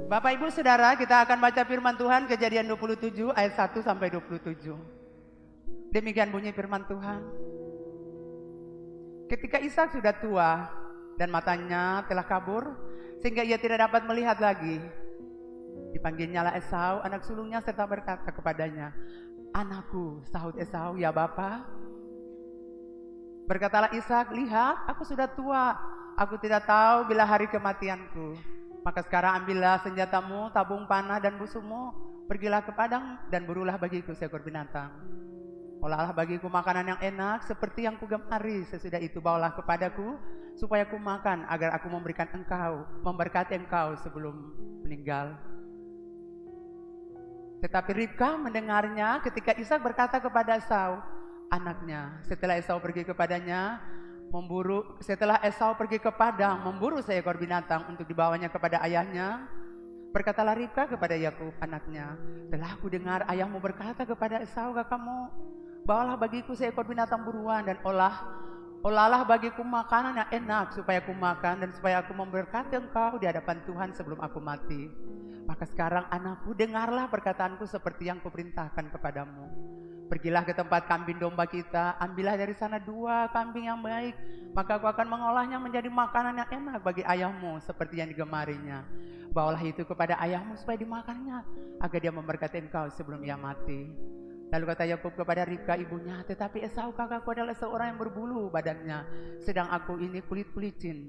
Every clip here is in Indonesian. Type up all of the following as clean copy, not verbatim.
Bapak Ibu Saudara, kita akan baca firman Tuhan Kejadian 27 ayat 1 sampai 27. Demikian bunyi firman Tuhan. Ketika Ishak sudah tua dan matanya telah kabur sehingga ia tidak dapat melihat lagi, dipanggilnyalah Esau anak sulungnya serta berkata kepadanya, "Anakku," sahut Esau, "Ya Bapa." Berkatalah Ishak, "Lihat, aku sudah tua, aku tidak tahu bila hari kematianku. Maka sekarang ambillah senjatamu, tabung panah dan busukmu, pergilah ke padang dan burulah bagiku seekor binatang. Olahlah bagiku makanan yang enak seperti yang kugemari. Sesudah itu bawalah kepadaku supaya ku makan agar aku memberkati engkau sebelum meninggal." Tetapi Ribka mendengarnya ketika Ishak berkata kepada Esau, anaknya. Setelah Esau pergi ke padang memburu seekor binatang untuk dibawanya kepada ayahnya, berkatalah Ribka kepada Yakub anaknya, "Telah aku dengar ayahmu berkata kepada Esau kakakmu, bawalah bagiku seekor binatang buruan dan olahlah bagiku makanan yang enak supaya aku makan dan supaya aku memberkati engkau di hadapan Tuhan sebelum aku mati. Maka sekarang anakku, dengarlah perkataanku seperti yang kuperintahkan kepadamu. Pergilah ke tempat kambing domba kita, ambillah dari sana 2 kambing yang baik, maka aku akan mengolahnya menjadi makanan yang enak bagi ayahmu seperti yang digemarinya. Bawalah itu kepada ayahmu supaya dimakannya, agar dia memberkati engkau sebelum ia mati." Lalu kata Yakub kepada Ribka ibunya, "Tetapi Esau kakakku adalah seorang yang berbulu badannya, sedang aku ini kulit-kulicin.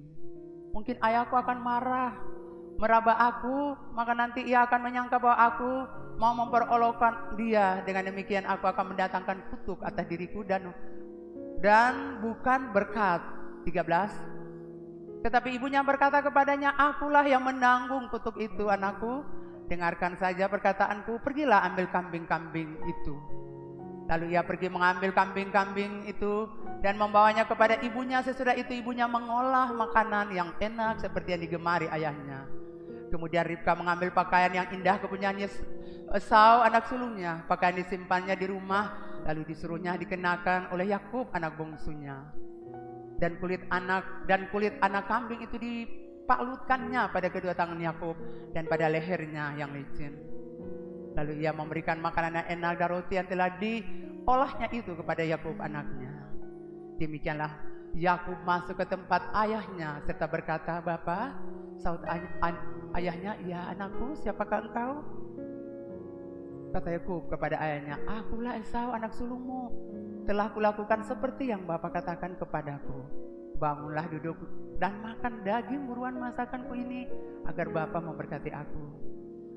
Mungkin ayahku akan marah, meraba aku, maka nanti ia akan menyangka bahwa aku mau memperolokkan dia. Dengan demikian aku akan mendatangkan kutuk atas diriku dan bukan berkat." 13. Tetapi ibunya berkata kepadanya, "Akulah yang menanggung kutuk itu, anakku. Dengarkan saja perkataanku, pergilah ambil kambing-kambing itu." Lalu ia pergi mengambil kambing-kambing itu dan membawanya kepada ibunya. Sesudah itu ibunya mengolah makanan yang enak seperti yang digemari ayahnya. Kemudian Ribka mengambil pakaian yang indah kepunyaannya Esau anak sulungnya. Pakaian disimpannya di rumah, lalu disuruhnya dikenakan oleh Yakub anak bungsunya. Dan kulit anak kambing itu dipaklutkannya pada kedua tangan Yakub dan pada lehernya yang licin. Lalu ia memberikan makanan yang enak dan roti yang telah diolahnya itu kepada Yakub anaknya. Demikianlah Yakub masuk ke tempat ayahnya serta berkata, "Bapa." Sahut ayahnya, "Ya anakku, siapakah engkau?" Kata Yakub kepada ayahnya, "Akulah Esau anak sulungmu. Telah kulakukan seperti yang Bapa katakan kepadaku. Bangunlah, duduk dan makan daging buruan masakanku ini agar Bapa memberkati aku."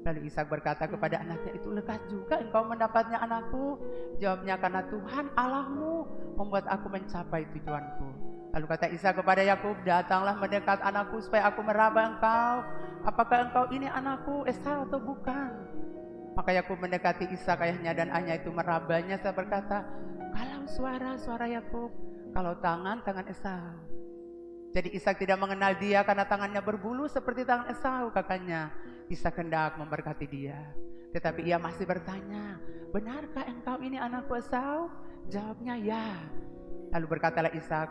Lalu Ishak berkata kepada anaknya itu, "Lekas juga engkau mendapatnya anakku." Jawabnya, "Karena Tuhan Allahmu membuat aku mencapai tujuanku." Lalu kata Ishak kepada Yakub, "Datanglah mendekat anakku supaya aku meraba engkau. Apakah engkau ini anakku Esau atau bukan?" Maka Yakub mendekati Ishak ayahnya dan ayahnya itu merabanya serta berkata, "Kalau suara Yakub, kalau tangan Esau." Jadi Ishak tidak mengenal dia karena tangannya berbulu seperti tangan Esau kakaknya. Ishak hendak memberkati dia, tetapi ia masih bertanya, "Benarkah engkau ini anakku Esau?" Jawabnya, "Ya." Lalu berkatalah Ishak,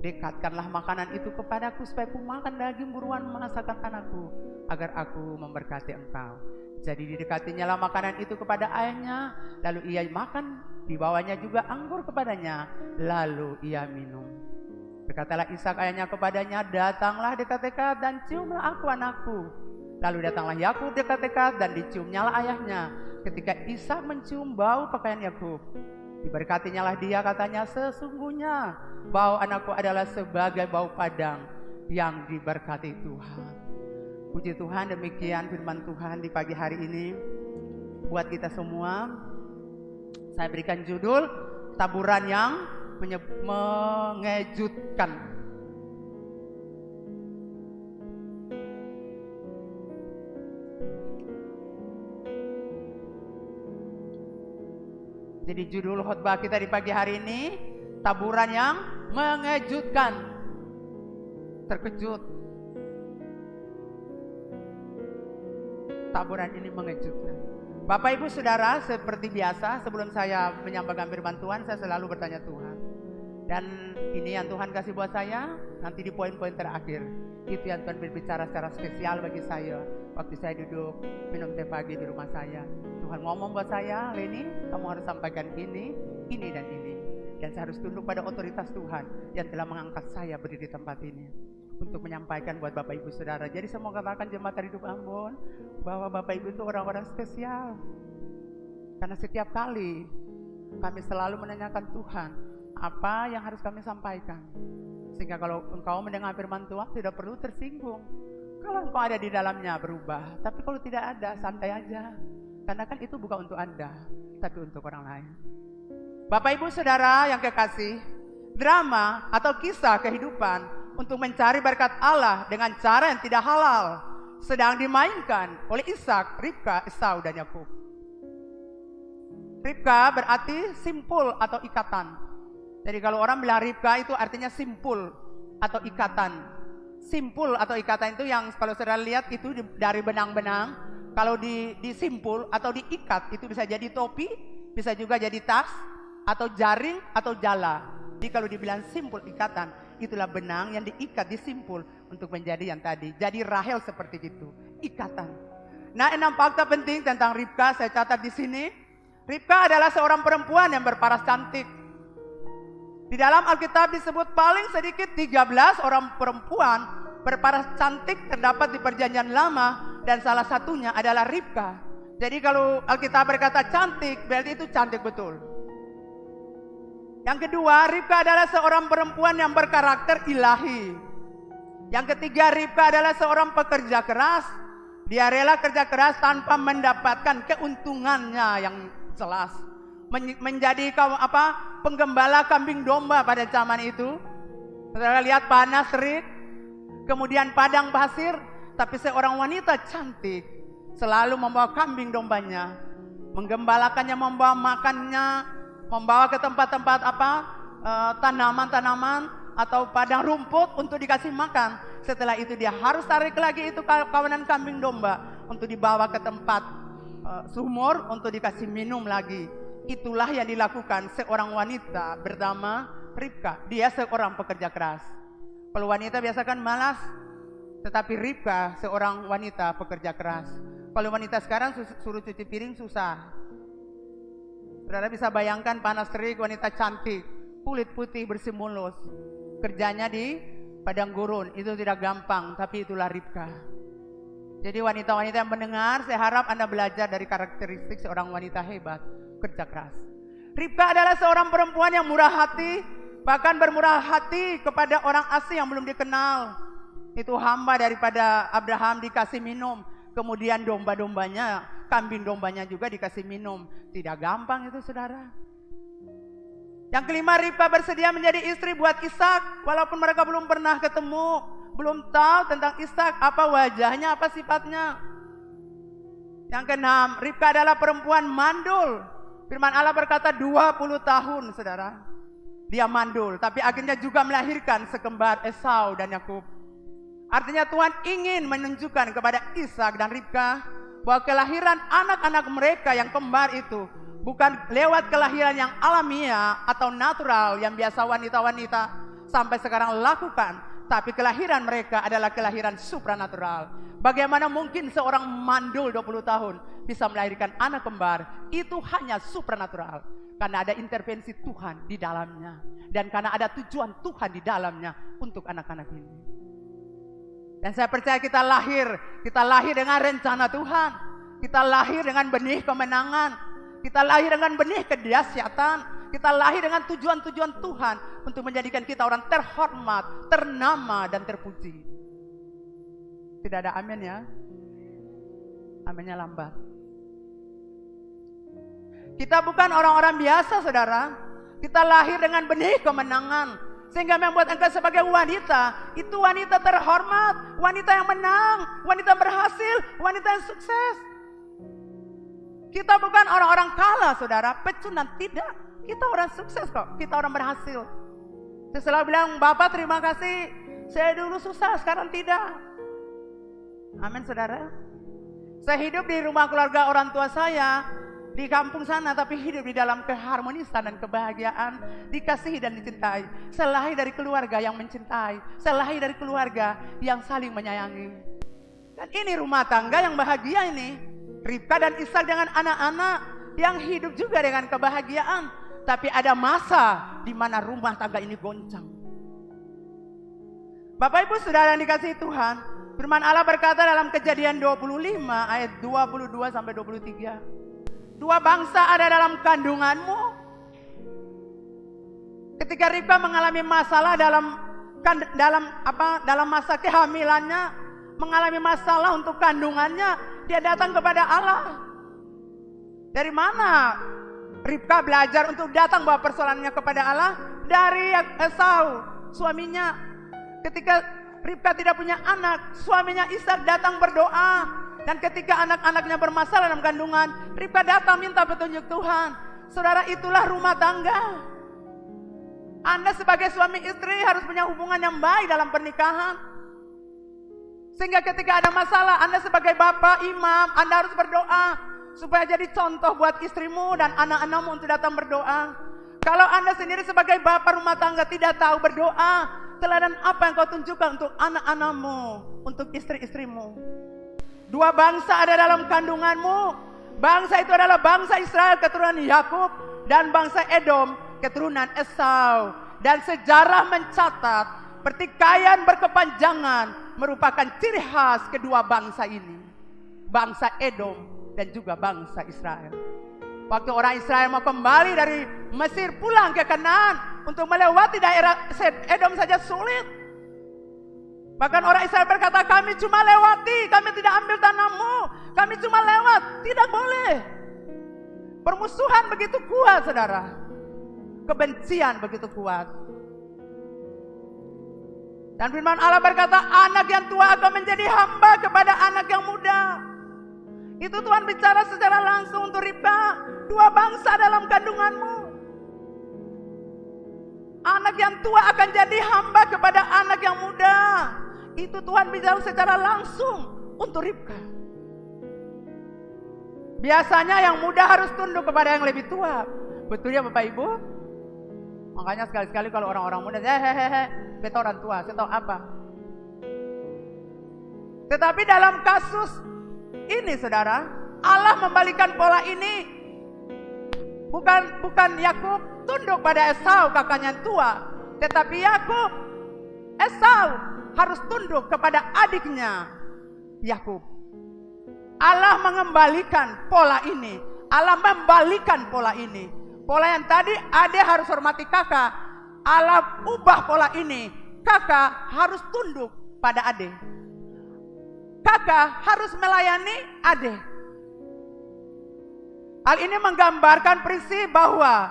"Dekatkanlah makanan itu kepadaku supaya aku makan daging buruan masakan anakku agar aku memberkati engkau." Jadi didekatinya lah makanan itu kepada ayahnya, lalu ia makan, dibawanya juga anggur kepadanya, lalu ia minum. Berkatalah Ishak ayahnya kepadanya, "Datanglah dekat-dekat dan ciumlah aku anakku." Lalu datanglah Yakub dekat-dekat dan diciumnyalah ayahnya. Ketika Ishak mencium bau pakaian Yakub, diberkatinya lah dia, katanya, "Sesungguhnya bau anakku adalah sebagai bau padang yang diberkati Tuhan." Puji Tuhan, demikian firman Tuhan di pagi hari ini buat kita semua. Saya berikan judul taburan yang mengejutkan. Jadi judul khotbah kita di pagi hari ini, taburan yang mengejutkan. Terkejut. Taburan ini mengejutkan. Bapak Ibu Saudara, seperti biasa sebelum saya menyampaikan firman Tuhan, saya selalu bertanya Tuhan, Dan ini yang Tuhan kasih buat saya, nanti di poin-poin terakhir. Itu yang Tuhan berbicara secara spesial bagi saya. Waktu saya duduk minum teh pagi di rumah saya. Tuhan ngomong buat saya, Leni, kamu harus sampaikan ini, dan ini. Dan saya harus tunduk pada otoritas Tuhan yang telah mengangkat saya berdiri di tempat ini. Untuk menyampaikan buat Bapak Ibu Saudara. Jadi saya mau katakan jemaat hidup Ambon, bahwa Bapak Ibu itu orang-orang spesial. Karena setiap kali kami selalu menanyakan Tuhan, apa yang harus kami sampaikan. Sehingga kalau engkau mendengar firman Tuhan tidak perlu tersinggung. Kalau engkau ada di dalamnya berubah. Tapi kalau tidak ada, santai aja. Karena kan itu bukan untuk Anda, tapi untuk orang lain. Bapak Ibu Saudara yang kekasih, drama atau kisah kehidupan untuk mencari berkat Allah dengan cara yang tidak halal sedang dimainkan oleh Ishak, Ribka, Esau dan Yakub. Ribka berarti simpul atau ikatan. Jadi kalau orang bilang Ribka itu artinya simpul atau ikatan. Simpul atau ikatan itu yang kalau saudara lihat itu dari benang-benang. Kalau disimpul atau diikat itu bisa jadi topi, bisa juga jadi tas, atau jaring atau jala. Jadi kalau dibilang simpul ikatan, itulah benang yang diikat, disimpul untuk menjadi yang tadi. Jadi Rahel seperti itu, ikatan. Nah, 6 fakta penting tentang Ribka saya catat di sini. Ribka adalah seorang perempuan yang berparas cantik. Di dalam Alkitab disebut paling sedikit 13 orang perempuan berparas cantik terdapat di Perjanjian Lama dan salah satunya adalah Ribka. Jadi kalau Alkitab berkata cantik, berarti itu cantik betul. Yang kedua, Ribka adalah seorang perempuan yang berkarakter ilahi. Yang ketiga, Ribka adalah seorang pekerja keras. Dia rela kerja keras tanpa mendapatkan keuntungannya yang jelas. Menjadi penggembala kambing domba pada zaman itu. Saudara lihat panas terik, kemudian padang pasir, tapi seorang wanita cantik selalu membawa kambing dombanya, menggembalakannya, membawa makannya, membawa ke tempat-tempat tanaman-tanaman atau padang rumput untuk dikasih makan. Setelah itu dia harus tarik lagi itu kawanan kambing domba untuk dibawa ke tempat sumur untuk dikasih minum lagi. Itulah yang dilakukan seorang wanita bernama Ribka. Dia seorang pekerja keras. Kalau wanita biasa kan malas, tetapi Ribka seorang wanita pekerja keras. Kalau wanita sekarang suruh cuci piring susah. Saudara bisa bayangkan panas terik, wanita cantik, kulit putih bersih mulus. Kerjanya di padang gurun, itu tidak gampang, tapi itulah Ribka. Jadi wanita-wanita yang mendengar, saya harap Anda belajar dari karakteristik seorang wanita hebat, kerja keras. Ribka adalah seorang perempuan yang murah hati, bahkan bermurah hati kepada orang asing yang belum dikenal. Itu hamba daripada Abraham dikasih minum, kemudian domba-dombanya, kambing dombanya juga dikasih minum. Tidak gampang itu saudara. Yang kelima, Ribka bersedia menjadi istri buat Ishak, walaupun mereka belum pernah ketemu, belum tahu tentang Ishak, apa wajahnya, apa sifatnya. Yang keenam, Ribka adalah perempuan mandul. Firman Allah berkata 20 tahun saudara. Dia mandul, tapi akhirnya juga melahirkan sekembar Esau dan Yakub. Artinya Tuhan ingin menunjukkan kepada Ishak dan Ribka bahwa kelahiran anak-anak mereka yang kembar itu bukan lewat kelahiran yang alamiah atau natural yang biasa wanita-wanita sampai sekarang lakukan, tapi kelahiran mereka adalah kelahiran supranatural. Bagaimana mungkin seorang mandul 20 tahun bisa melahirkan anak kembar? Itu hanya supranatural. Karena ada intervensi Tuhan di dalamnya. Dan karena ada tujuan Tuhan di dalamnya untuk anak-anak ini. Dan saya percaya kita lahir dengan rencana Tuhan. Kita lahir dengan benih kemenangan. Kita lahir dengan benih kedahsyatan. Kita lahir dengan tujuan-tujuan Tuhan untuk menjadikan kita orang terhormat, ternama, dan terpuji. Tidak ada amin ya? Aminnya lambat. Kita bukan orang-orang biasa saudara. Kita lahir dengan benih kemenangan. Sehingga membuat engkau sebagai wanita, itu wanita terhormat, wanita yang menang, wanita berhasil, wanita yang sukses. Kita bukan orang-orang kalah saudara, pecundang, tidak. Kita orang sukses kok, kita orang berhasil. Saya selalu bilang, Bapak terima kasih, saya dulu susah, sekarang tidak. Amin saudara. Saya hidup di rumah keluarga orang tua saya, di kampung sana, tapi hidup di dalam keharmonisan dan kebahagiaan, dikasihi dan dicintai, selahir dari keluarga yang mencintai, selahir dari keluarga yang saling menyayangi. Dan ini rumah tangga yang bahagia ini, Ribka dan Ishak dengan anak-anak yang hidup juga dengan kebahagiaan. Tapi ada masa di mana rumah tangga ini goncang. Bapak Ibu Saudara yang dikasihi Tuhan, firman Allah berkata dalam Kejadian 25 ayat 22 sampai 23. 2 bangsa ada dalam kandunganmu. Ketika Ribka mengalami masalah dalam masa kehamilannya, mengalami masalah untuk kandungannya, dia datang kepada Allah. Dari mana Ribka belajar untuk datang bawa persoalannya kepada Allah? Dari Esau, suaminya. Ketika Ribka tidak punya anak, suaminya Ishak datang berdoa. Dan ketika anak-anaknya bermasalah dalam kandungan, Ribka datang minta petunjuk Tuhan. Saudara, itulah rumah tangga. Anda sebagai suami istri harus punya hubungan yang baik dalam pernikahan. Sehingga ketika ada masalah, Anda sebagai bapak, imam, Anda harus berdoa. Supaya jadi contoh buat istrimu dan anak-anakmu untuk datang berdoa. Kalau Anda sendiri sebagai bapak rumah tangga tidak tahu berdoa, teladan apa yang kau tunjukkan untuk anak-anakmu, untuk istri-istrimu? 2 bangsa ada dalam kandunganmu. Bangsa itu adalah bangsa Israel keturunan Yakub dan bangsa Edom keturunan Esau. Dan sejarah mencatat pertikaian berkepanjangan merupakan ciri khas kedua bangsa ini. Bangsa Edom dan juga bangsa Israel. Waktu orang Israel mau kembali dari Mesir pulang ke Kanaan untuk melewati daerah Edom saja sulit. Bahkan orang Israel berkata, kami cuma lewati, kami tidak ambil tanahmu, kami cuma lewat. Tidak boleh. Permusuhan begitu kuat, saudara. Kebencian begitu kuat. Dan firman Allah berkata, anak yang tua akan menjadi hamba kepada anak yang muda. Itu Tuhan bicara secara langsung untuk Ribka. 2 bangsa dalam kandunganmu. Anak yang tua akan jadi hamba kepada anak yang muda. Itu Tuhan bicara secara langsung untuk Ribka. Biasanya yang muda harus tunduk kepada yang lebih tua. Betul ya Bapak Ibu? Makanya sekali-sekali kalau orang-orang muda, beta orang tua, saya tahu apa. Tetapi dalam kasus ini saudara, Allah membalikan pola ini. Bukan Yakub tunduk pada Esau kakaknya tua, tetapi Esau harus tunduk kepada adiknya Yakub. Allah mengembalikan pola ini. Allah membalikan pola ini. Pola yang tadi adik harus hormati kakak, Allah ubah pola ini. Kakak harus tunduk pada adik. Kakak harus melayani adik. Hal ini menggambarkan prinsip bahwa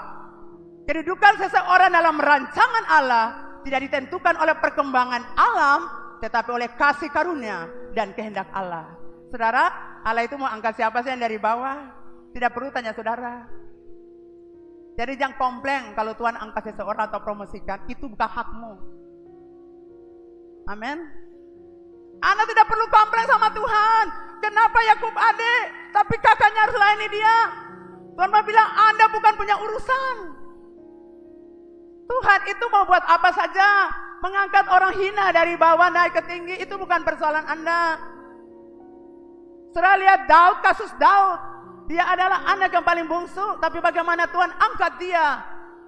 kedudukan seseorang dalam rancangan Allah tidak ditentukan oleh perkembangan alam, tetapi oleh kasih karunia dan kehendak Allah. Saudara, Allah itu mau angkat siapa sih yang dari bawah? Tidak perlu tanya saudara. Jadi jangan komplain kalau Tuhan angkat seseorang atau promosikan, itu bukan hakmu. Amin. Anda tidak perlu komplain sama Tuhan. Kenapa Yakub adik, tapi kakaknya harus layani dia? Tuhan mau bilang, Anda bukan punya urusan. Tuhan itu mau buat apa saja. Mengangkat orang hina dari bawah naik ke tinggi, itu bukan persoalan Anda. Saudara lihat Daud, kasus Daud. Dia adalah anak yang paling bungsu, tapi bagaimana Tuhan angkat dia.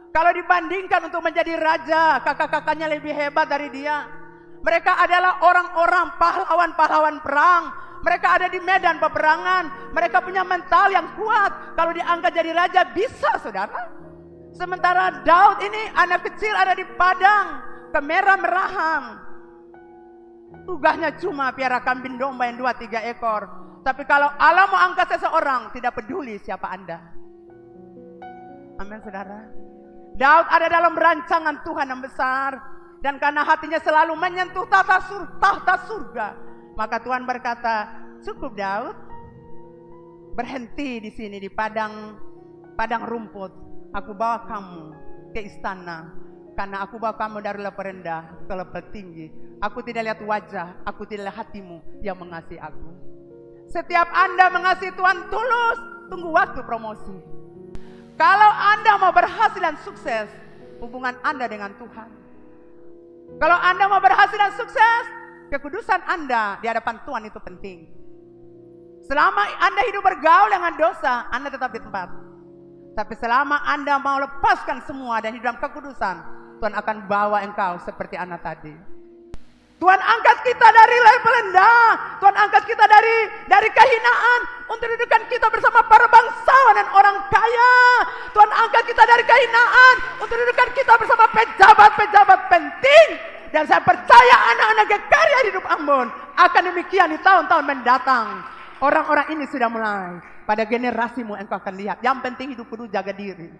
Kalau dibandingkan untuk menjadi raja, kakak-kakaknya lebih hebat dari dia. Mereka adalah orang-orang pahlawan-pahlawan perang. Mereka ada di medan peperangan. Mereka punya mental yang kuat. Kalau diangkat jadi raja bisa saudara. Sementara Daud ini anak kecil ada di padang kemerah-merahan. Tugasnya cuma piara kambing domba yang 2-3 ekor. Tapi kalau Allah mau angkat seseorang, tidak peduli siapa Anda. Amin saudara. Daud ada dalam rancangan Tuhan yang besar. Dan karena hatinya selalu menyentuh tahta surga, maka Tuhan berkata, cukup Daud, berhenti di sini di padang rumput. Aku bawa kamu ke istana, karena aku bawa kamu dari level rendah ke level tinggi. Aku tidak lihat wajah, aku tidak lihat hatimu yang mengasihi aku. Setiap Anda mengasihi Tuhan tulus, tunggu waktu promosi. Kalau Anda mau berhasil dan sukses, hubungan Anda dengan Tuhan. Kalau Anda mau berhasil dan sukses, kekudusan Anda di hadapan Tuhan itu penting. Selama Anda hidup bergaul dengan dosa, Anda tetap di tempat. Tapi selama Anda mau lepaskan semua dan hidup dalam kekudusan, Tuhan akan bawa engkau seperti anak tadi. Tuhan angkat kita dari level rendah. Tuhan angkat kita dari kehinaan untuk dudukan kita bersama para bangsawan dan orang kaya. Tuhan angkat kita dari kehinaan untuk dudukan kita bersama pejabat-pejabat penting. Dan saya percaya anak-anak karya hidup Ambon akan demikian di tahun-tahun mendatang. Orang-orang ini sudah mulai. Pada generasimu engkau akan lihat. Yang penting hidup kudu jaga diri.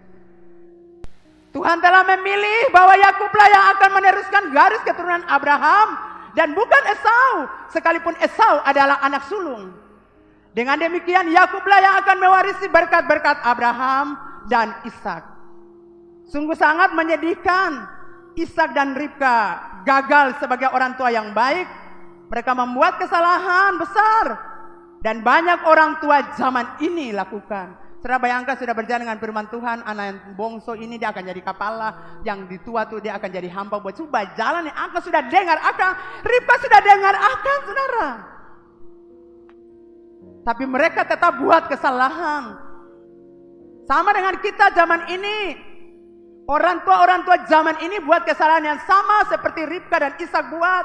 Tuhan telah memilih bahwa Yakublah yang akan meneruskan garis keturunan Abraham. Dan bukan Esau, sekalipun Esau adalah anak sulung. Dengan demikian Yakublah yang akan mewarisi berkat-berkat Abraham dan Ishak. Sungguh sangat menyedihkan, Ishak dan Ribka gagal sebagai orang tua yang baik. Mereka membuat kesalahan besar. Dan banyak orang tua zaman ini lakukan. Saudara bayangkan sudah berjalan dengan firman Tuhan, anak yang bongso ini dia akan jadi kepala, yang ditua tuh dia akan jadi hamba buat coba jalan yang akan sudah dengar akan, Ribka sudah dengar akan, saudara. Tapi mereka tetap buat kesalahan. Sama dengan kita zaman ini. Orang tua zaman ini buat kesalahan yang sama seperti Ribka dan Ishak buat.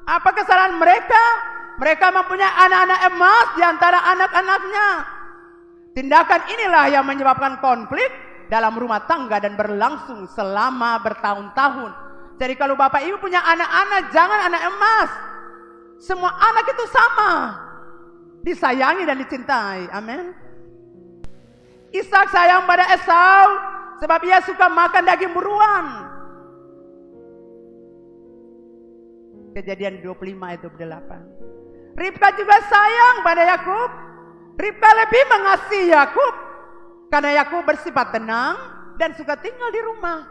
Apa kesalahan mereka? Mereka mempunyai anak-anak emas di antara anak-anaknya. Tindakan inilah yang menyebabkan konflik dalam rumah tangga dan berlangsung selama bertahun-tahun. Jadi kalau Bapak Ibu punya anak-anak, jangan anak emas. Semua anak itu sama. Disayangi dan dicintai. Amin. Ishak sayang pada Esau sebab ia suka makan daging buruan. Kejadian 25 ayat 28. Ribka juga sayang pada Yakub. Ribka lebih mengasihi Yakub karena Yakub bersifat tenang dan suka tinggal di rumah.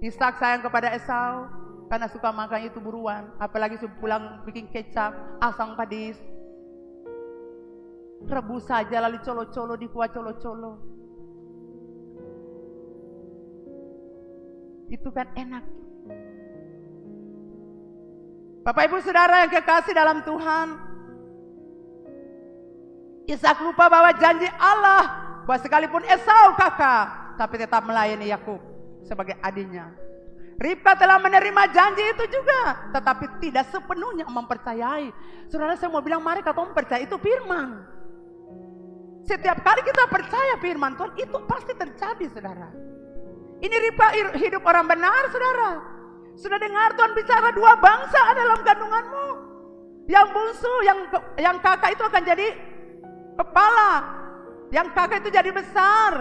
Ishak sayang kepada Esau karena suka makan itu buruan, apalagi pulang bikin kecap, asam padis. Rebus saja lalu colo-colo di kuah colo-colo. Itu kan enak. Bapak Ibu Saudara yang kekasih dalam Tuhan, Ishak lupa bahwa janji Allah bahwa sekalipun Esau kakak, tapi tetap melayani Yakub sebagai adiknya. Ribka telah menerima janji itu juga, tetapi tidak sepenuhnya mempercayai. Saudara, saya mau bilang mari kita percaya itu firman. Setiap kali kita percaya firman Tuhan itu pasti terjadi, saudara. Ini Ribka hidup orang benar, saudara. Sudah dengar Tuhan bicara dua bangsa dalam kandunganmu. Yang bungsu, yang kakak itu akan jadi kepala, yang kakak itu jadi besar.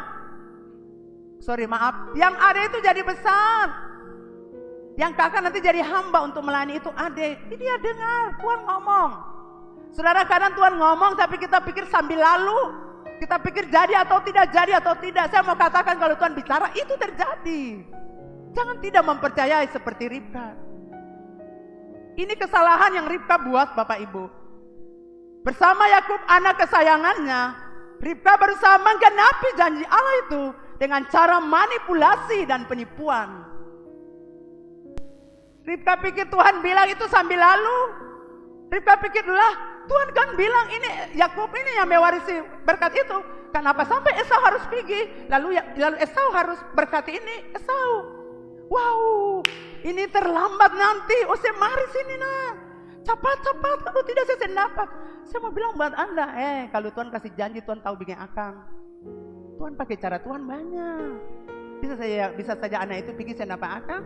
Yang adik itu jadi besar. Yang kakak nanti jadi hamba untuk melayani itu adik. Ini dia dengar, Tuhan ngomong. Saudara, kadang Tuhan ngomong tapi kita pikir sambil lalu. Kita pikir jadi atau tidak, jadi atau tidak. Saya mau katakan kalau Tuhan bicara itu terjadi. Jangan tidak mempercayai seperti Ribka. Ini kesalahan yang Ribka buat, Bapak Ibu. Bersama Yakub anak kesayangannya, Ribka berusaha menggenapi janji Allah itu dengan cara manipulasi dan penipuan. Ribka pikir Tuhan bilang itu sambil lalu. Ribka pikir lah Tuhan kan bilang ini Yakub ini yang mewarisi berkat itu. Kenapa sampai Esau harus pergi? Lalu Esau harus berkati ini Esau. Wow, ini terlambat nanti. Oh, mari sini nak. Cepat, kalau tidak saya dapat. Saya mau bilang buat Anda, kalau Tuhan kasih janji, Tuhan tahu bikin akan. Tuhan pakai cara Tuhan banyak. Bisa saja anak itu pergi saya dapat akan,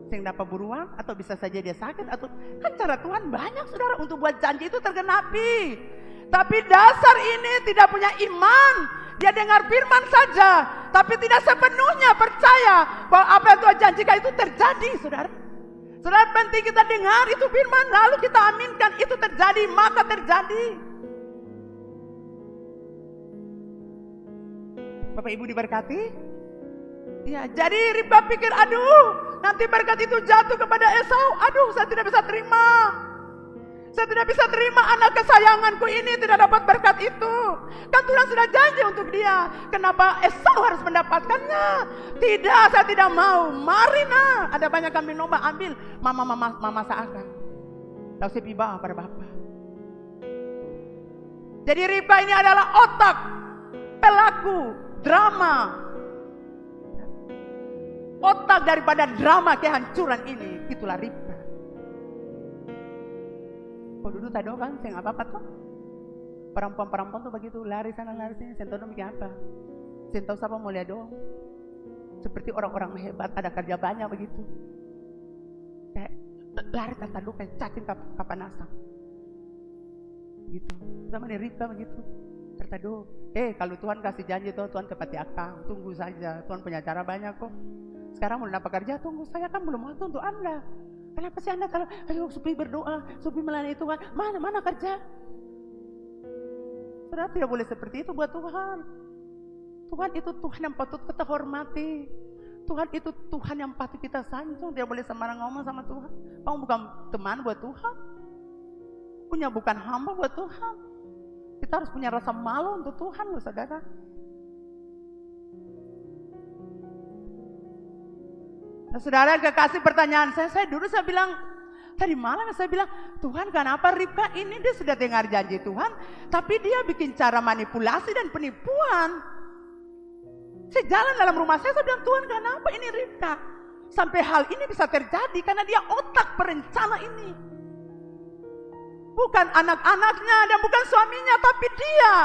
saya dapat buruan, atau bisa saja dia sakit, atau kan cara Tuhan banyak, saudara, untuk buat janji itu tergenapi. Tapi dasar ini tidak punya iman. Dia dengar firman saja, tapi tidak sepenuhnya percaya bahwa apa yang Tuhan janjikan itu terjadi, saudara. Saudara, penting kita dengar itu firman, lalu kita aminkan itu terjadi, maka terjadi. Bapak Ibu diberkati? Ya, jadi Ribka pikir, aduh, nanti berkat itu jatuh kepada Esau. Aduh, saya tidak bisa terima. Saya tidak bisa terima anak kesayanganku ini tidak dapat berkat itu. Kan Tuhan sudah janji untuk dia. Kenapa Esau harus mendapatkannya? Tidak, saya tidak mau. Mari nak, ada banyak kambing domba, ambil. Mama seakan. Lalu saya bawa pada Bapa. Jadi Ribka ini adalah otak, pelaku, drama. Otak daripada drama kehancuran ini, itulah Ribka. Kau duduk tadi kan, saya nggak apa-apa tuh. Perempuan-perempuan tuh begitu, lari sana lari sini, saya tahu bikin apa. Saya tahu siapa mau lihat dong. Seperti orang-orang hebat, ada kerja banyak begitu. Kayak lari tanpa luka, cacing kapanasan. Gitu, sama nih Ribka begitu. Tertaduh, kalau Tuhan kasih janji tuh, Tuhan tepati akan, tunggu saja. Tuhan punya cara banyak kok. Sekarang mau dapat kerja, tunggu, saya kan belum waktu untuk Anda. Kenapa sih Anda kalau ayo supaya berdoa, supaya melayani Tuhan, mana kerja? Saudara tidak boleh seperti itu buat Tuhan. Tuhan itu Tuhan yang patut kita hormati. Tuhan itu Tuhan yang patut kita sanjung. Dia boleh sembarang ngomong sama Tuhan. Kamu bukan teman buat Tuhan. Punya bukan hamba buat Tuhan. Kita harus punya rasa malu untuk Tuhan loh saudara. Nah, saudara kekasih pertanyaan saya dulu saya bilang, tadi malam saya bilang, Tuhan kenapa Ribka ini dia sudah dengar janji Tuhan, tapi dia bikin cara manipulasi dan penipuan. Saya jalan dalam rumah saya bilang, Tuhan kenapa ini Ribka? Sampai hal ini bisa terjadi karena dia otak perencana ini. Bukan anak-anaknya dan bukan suaminya, tapi dia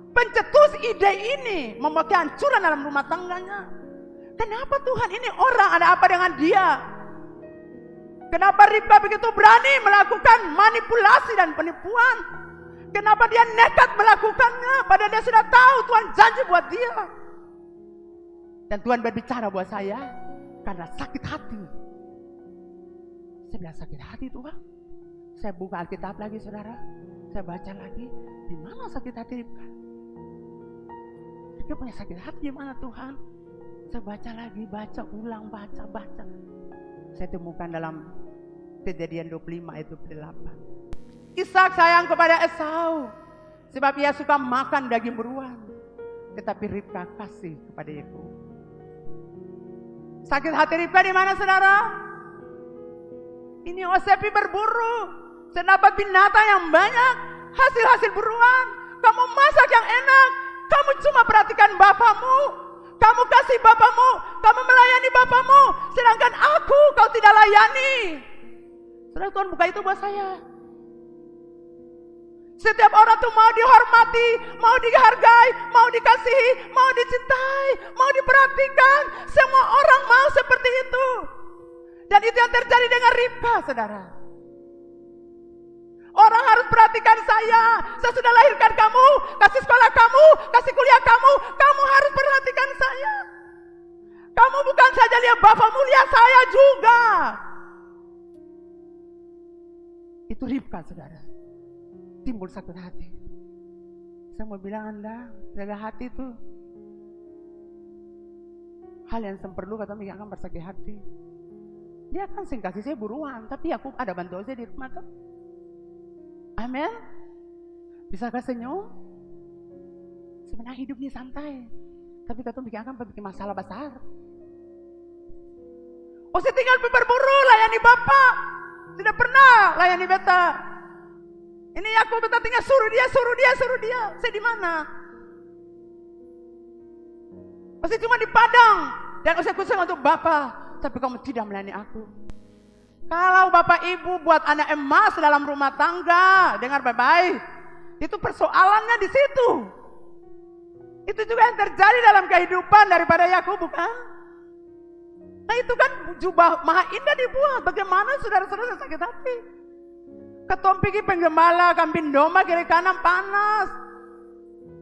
pencetus ide ini membuat kehancuran dalam rumah tangganya. Kenapa Tuhan ini orang ada apa dengan dia? Kenapa Ribka begitu berani melakukan manipulasi dan penipuan? Kenapa dia nekat melakukannya? Padahal dia sudah tahu Tuhan janji buat dia. Dan Tuhan berbicara buat saya karena sakit hati. Saya bilang sakit hati Tuhan. Saya buka Alkitab lagi saudara. Saya baca lagi. Di mana sakit hati Ribka? Dia punya sakit hati di mana Tuhan? Saya baca lagi, baca ulang, baca. Saya temukan dalam Kejadian 25 ayat 28. Ishak sayang kepada Esau sebab ia suka makan daging beruang, tetapi Ribka kasih kepada Yakub. Sakit hati Ribka di mana saudara? Ini Yosepi berburu, saya dapat binatang yang banyak, hasil beruang. Kamu masak yang enak, kamu cuma perhatikan bapamu, kamu kasih bapamu, kamu melayani bapamu, sedangkan aku kau tidak layani. Saudara, Tuhan buka itu buat saya. Setiap orang tuh mau dihormati, mau dihargai, mau dikasihi, mau dicintai, mau diperhatikan. Semua orang mau seperti itu. Dan itu yang terjadi dengan Ribka, saudara. Orang harus perhatikan saya sudah lahirkan kamu, kasih sekolah kamu, kasih kuliah kamu harus perhatikan saya. Kamu bukan saja lihat bapamu, lihat saya juga. Itu Ribka, saudara. Timbul sakit hati. Saya mau bilang Anda, jaga hati itu hal yang perlu kata mereka akan bersakit hati. Dia kan sing kasih saya buruan, tapi aku ada bantu saya di rumah tuh. Amin. Bisakah senyum? Sebenarnya hidup ini santai, tapi kata mereka akan bikin masalah besar. Oh, saya tinggal berburu layani bapak, tidak pernah layani beta. Ini aku beta tinggal suruh dia. Saya di mana? Pasti cuma di Padang dan saya khusus untuk bapak, tapi kamu tidak melayani aku. Kalau bapak ibu buat anak emas dalam rumah tangga, dengar baik-baik, itu persoalannya di situ. Itu juga yang terjadi dalam kehidupan daripada Yakub, bukan? Nah itu kan jubah maha indah dibuat. Bagaimana saudara-saudara sakit hati? Ketom pergi penggembala, kambing domba kiri kanan panas.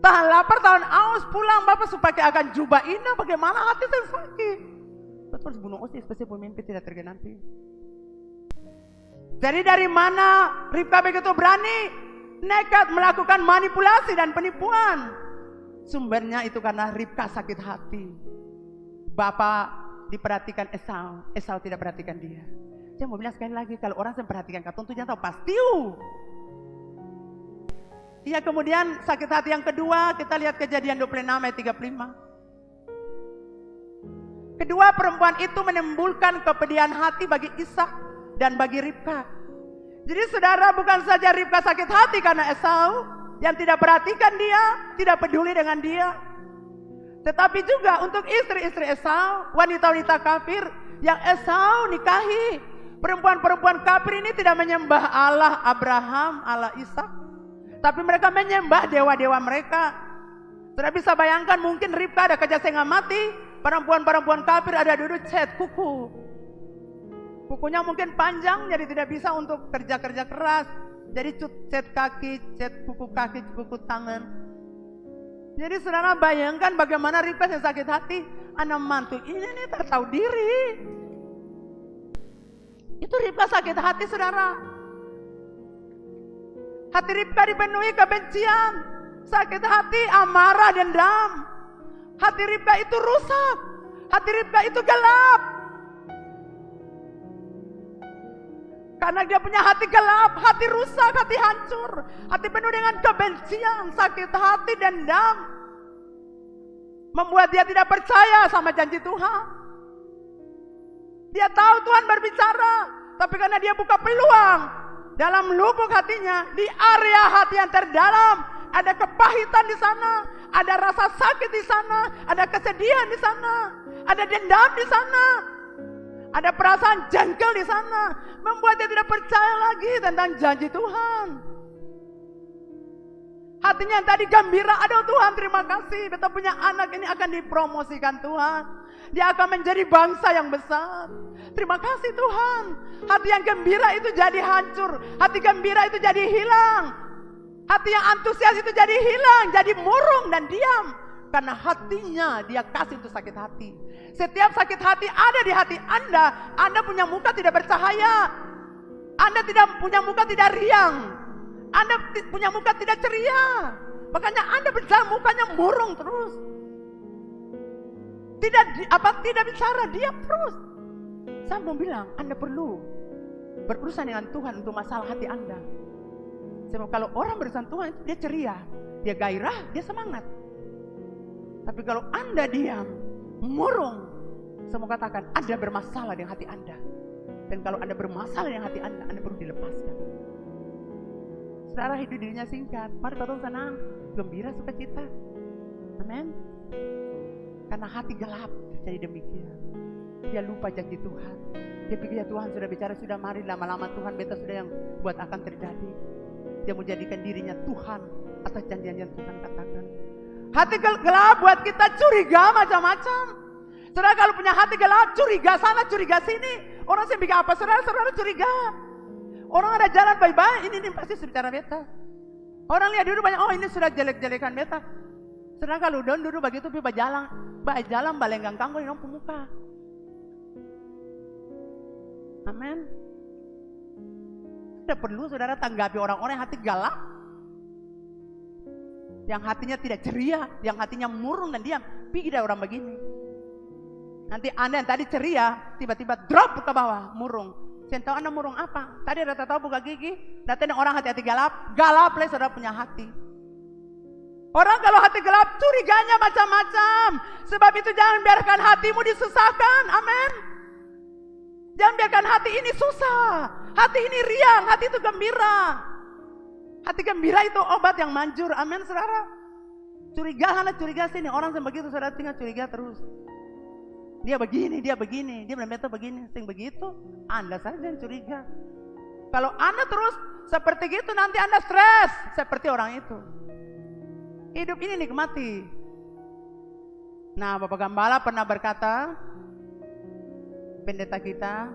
Tahan lapar, tahan aus, pulang bapak supaya akan jubah indah. Bagaimana hati saya sakit? Betul bunuh usia spesial pemimpin tidak tergenapi. Jadi dari mana Ribka begitu berani nekat melakukan manipulasi dan penipuan? Sumbernya itu karena Ribka sakit hati. Bapak diperhatikan Esau, Esau tidak perhatikan dia. Saya mau bilang sekali lagi, kalau orang yang perhatikan katong tuh jangan tahu pasti. Iya, kemudian sakit hati yang kedua, kita lihat Kejadian 26 ayat 35. Kedua perempuan itu menimbulkan kepedihan hati bagi Ishak dan bagi Ribka. Jadi saudara, bukan saja Ribka sakit hati karena Esau yang tidak perhatikan dia, tidak peduli dengan dia. Tetapi juga untuk istri-istri Esau, wanita-wanita kafir yang Esau nikahi. Perempuan-perempuan kafir ini tidak menyembah Allah Abraham, Allah Ishak, tapi mereka menyembah dewa-dewa mereka. Sudah bisa bayangkan, mungkin Ribka ada kerja setengah mati, perempuan-perempuan kafir ada duduk cat kuku. Kukunya mungkin panjang, jadi tidak bisa untuk kerja-kerja keras. Jadi cat kaki, cat kuku tangan. Jadi saudara bayangkan bagaimana Ribka yang sakit hati, anak mantu ini nih tak tahu diri. Itu Ribka sakit hati, saudara. Hati Ribka dipenuhi kebencian, sakit hati, amarah, dendam. Hati Ribka itu rusak, hati Ribka itu gelap. Karena dia punya hati gelap, hati rusak, hati hancur, hati penuh dengan kebencian, sakit hati, dendam. Membuat dia tidak percaya sama janji Tuhan. Dia tahu Tuhan berbicara, tapi karena dia buka peluang dalam lubuk hatinya, di area hati yang terdalam, ada kepahitan di sana, ada rasa sakit di sana, ada kesedihan di sana, ada dendam di sana, ada perasaan jengkel di sana, membuat dia tidak percaya lagi tentang janji Tuhan. Hatinya yang tadi gembira, aduh Tuhan terima kasih, beta punya anak ini akan dipromosikan Tuhan. Dia akan menjadi bangsa yang besar. Terima kasih Tuhan. Hati yang gembira itu jadi hancur. Hati gembira itu jadi hilang. Hati yang antusias itu jadi hilang, jadi murung dan diam. Karena hatinya dia kasih untuk sakit hati. Setiap sakit hati ada di hati Anda. Anda punya muka tidak bercahaya. Anda tidak punya muka tidak riang. Anda punya muka tidak ceria. Makanya Anda berjalan mukanya murung terus. Tidak bicara, diam terus. Saya mau bilang, Anda perlu berurusan dengan Tuhan untuk masalah hati Anda. Sebab kalau orang berurusan Tuhan, dia ceria, dia gairah, dia semangat. Tapi kalau Anda diam, murung, saya mau katakan, Anda bermasalah dengan hati Anda. Dan kalau Anda bermasalah dengan hati Anda perlu dilepaskan. Saudara, hidup dirinya singkat. Mari kita senang, gembira, sukacita. Amin. Karena hati gelap terjadi demikian. Dia lupa janji Tuhan. Dia pikir ya Tuhan sudah bicara, sudah mari lama-lama Tuhan beta sudah yang buat akan terjadi. Dia mau jadikan dirinya Tuhan atas janjian yang Tuhan katakan. Hati gelap buat kita curiga macam-macam. Saudara kalau punya hati gelap, curiga sana, curiga sini. Orang sih bikin apa, saudara curiga. Orang ada jalan baik-baik, ini pasti sudah bicara beta. Orang lihat dulu banyak, oh ini sudah jelek-jelekan beta. Saudara kalau udah duduk begitu, baik jalan balenggang kanggo di muka. Amin. Tidak perlu saudara tanggapi orang-orang yang hati galak, yang hatinya tidak ceria, yang hatinya murung dan diam. Pergi dari orang begini. Nanti Anda yang tadi ceria, tiba-tiba drop ke bawah, murung. Saya tahu Anda murung apa? Tadi ada tahu buka gigi, datang orang hati-hati galap lah saudara punya hati. Orang kalau hati gelap curiganya macam-macam. Sebab itu jangan biarkan hatimu disusahkan. Amin. Jangan biarkan hati ini susah. Hati ini riang, hati itu gembira. Hati gembira itu obat yang manjur. Amin saudara. Curiga sini. Orang yang begitu saudara tinggal curiga terus. Dia begini, dia benar-benar begini. Sing begitu, Anda saja yang curiga. Kalau Anda terus seperti itu nanti Anda stres. Seperti orang itu. Hidup ini nikmati. Nah, Bapak Gembala pernah berkata, pendeta kita,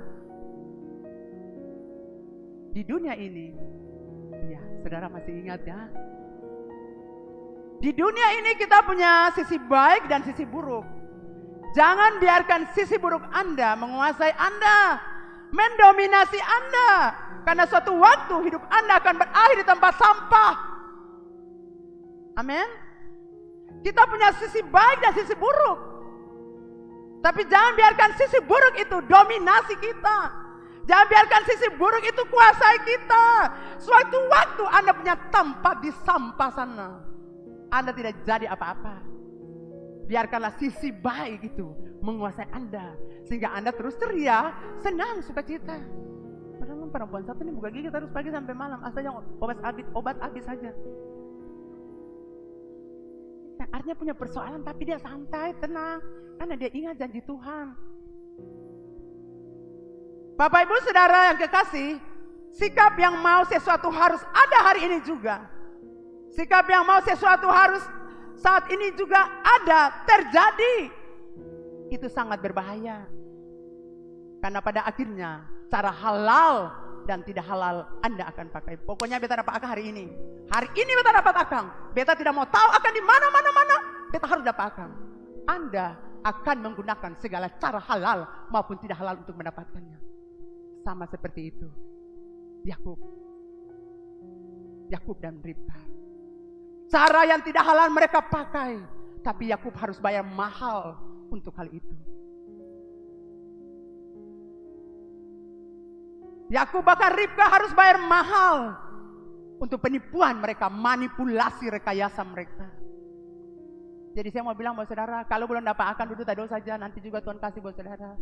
di dunia ini, ya saudara masih ingat ya, di dunia ini kita punya sisi baik dan sisi buruk. Jangan biarkan sisi buruk Anda menguasai Anda, mendominasi Anda, karena suatu waktu hidup Anda akan berakhir di tempat sampah. Amin. Kita punya sisi baik dan sisi buruk. Tapi jangan biarkan sisi buruk itu dominasi kita. Jangan biarkan sisi buruk itu kuasai kita. Suatu waktu Anda punya tempat di sampah sana, Anda tidak jadi apa-apa. Biarkanlah sisi baik itu menguasai Anda, sehingga Anda terus ceria, senang, sukacita. Padahal perempuan satu ini buka gigi terus pagi sampai malam, asalnya obat habis saja. Artinya punya persoalan tapi dia santai, tenang, karena dia ingat janji Tuhan. Bapak Ibu Saudara yang kekasih, sikap yang mau sesuatu harus ada hari ini juga. Sikap yang mau sesuatu harus saat ini juga ada, terjadi. Itu sangat berbahaya. Karena pada akhirnya cara halal dan tidak halal Anda akan pakai. Pokoknya beta dapat akang hari ini. Hari ini beta dapat akang. Beta tidak mau tahu akan di mana. Beta harus dapat akang. Anda akan menggunakan segala cara halal maupun tidak halal untuk mendapatkannya. Sama seperti itu Yakub dan Ribka. Cara yang tidak halal mereka pakai, tapi Yakub harus bayar mahal untuk hal itu. Yakub bahkan Ribka harus bayar mahal untuk penipuan mereka, manipulasi rekayasa mereka. Jadi saya mau bilang buat saudara, kalau belum dapat akan duduk tadi saja, nanti juga Tuhan kasih buat saudara.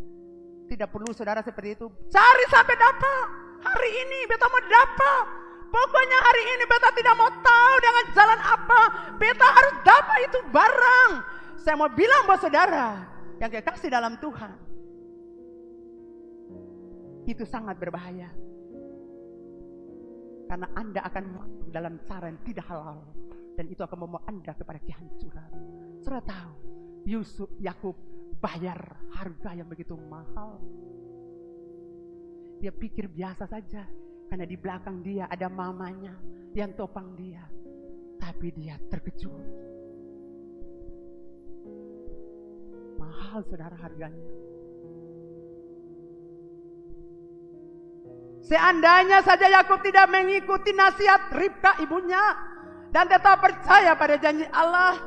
Tidak perlu saudara seperti itu. Cari sampai dapat. Hari ini beta mau dapat. Pokoknya hari ini beta tidak mau tahu dengan jalan apa. Beta harus dapat itu barang. Saya mau bilang buat saudara yang kekasih dalam Tuhan, itu sangat berbahaya. Karena Anda akan masuk dalam cara yang tidak halal. Dan itu akan membawa Anda kepada kehancuran. Saudara tahu, Yakub bayar harga yang begitu mahal. Dia pikir biasa saja, karena di belakang dia ada mamanya yang topang dia. Tapi dia terkejut. Mahal saudara harganya. Seandainya saja Yakub tidak mengikuti nasihat Ribka ibunya dan tetap percaya pada janji Allah,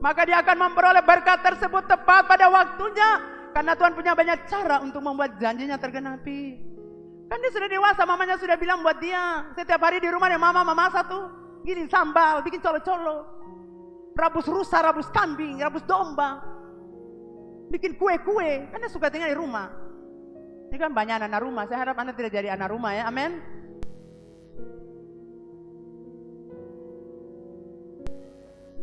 maka dia akan memperoleh berkat tersebut tepat pada waktunya. Karena Tuhan punya banyak cara untuk membuat janjinya tergenapi. Kan dia sudah dewasa, mamanya sudah bilang buat dia, setiap hari di rumah dia mama satu, gini sambal, bikin colo-colo, rabus rusa, rabus kambing, rabus domba, bikin kue-kue. Kan dia suka tinggal di rumah. Ini kan banyak anak rumah, saya harap Anda tidak jadi anak rumah ya, amin.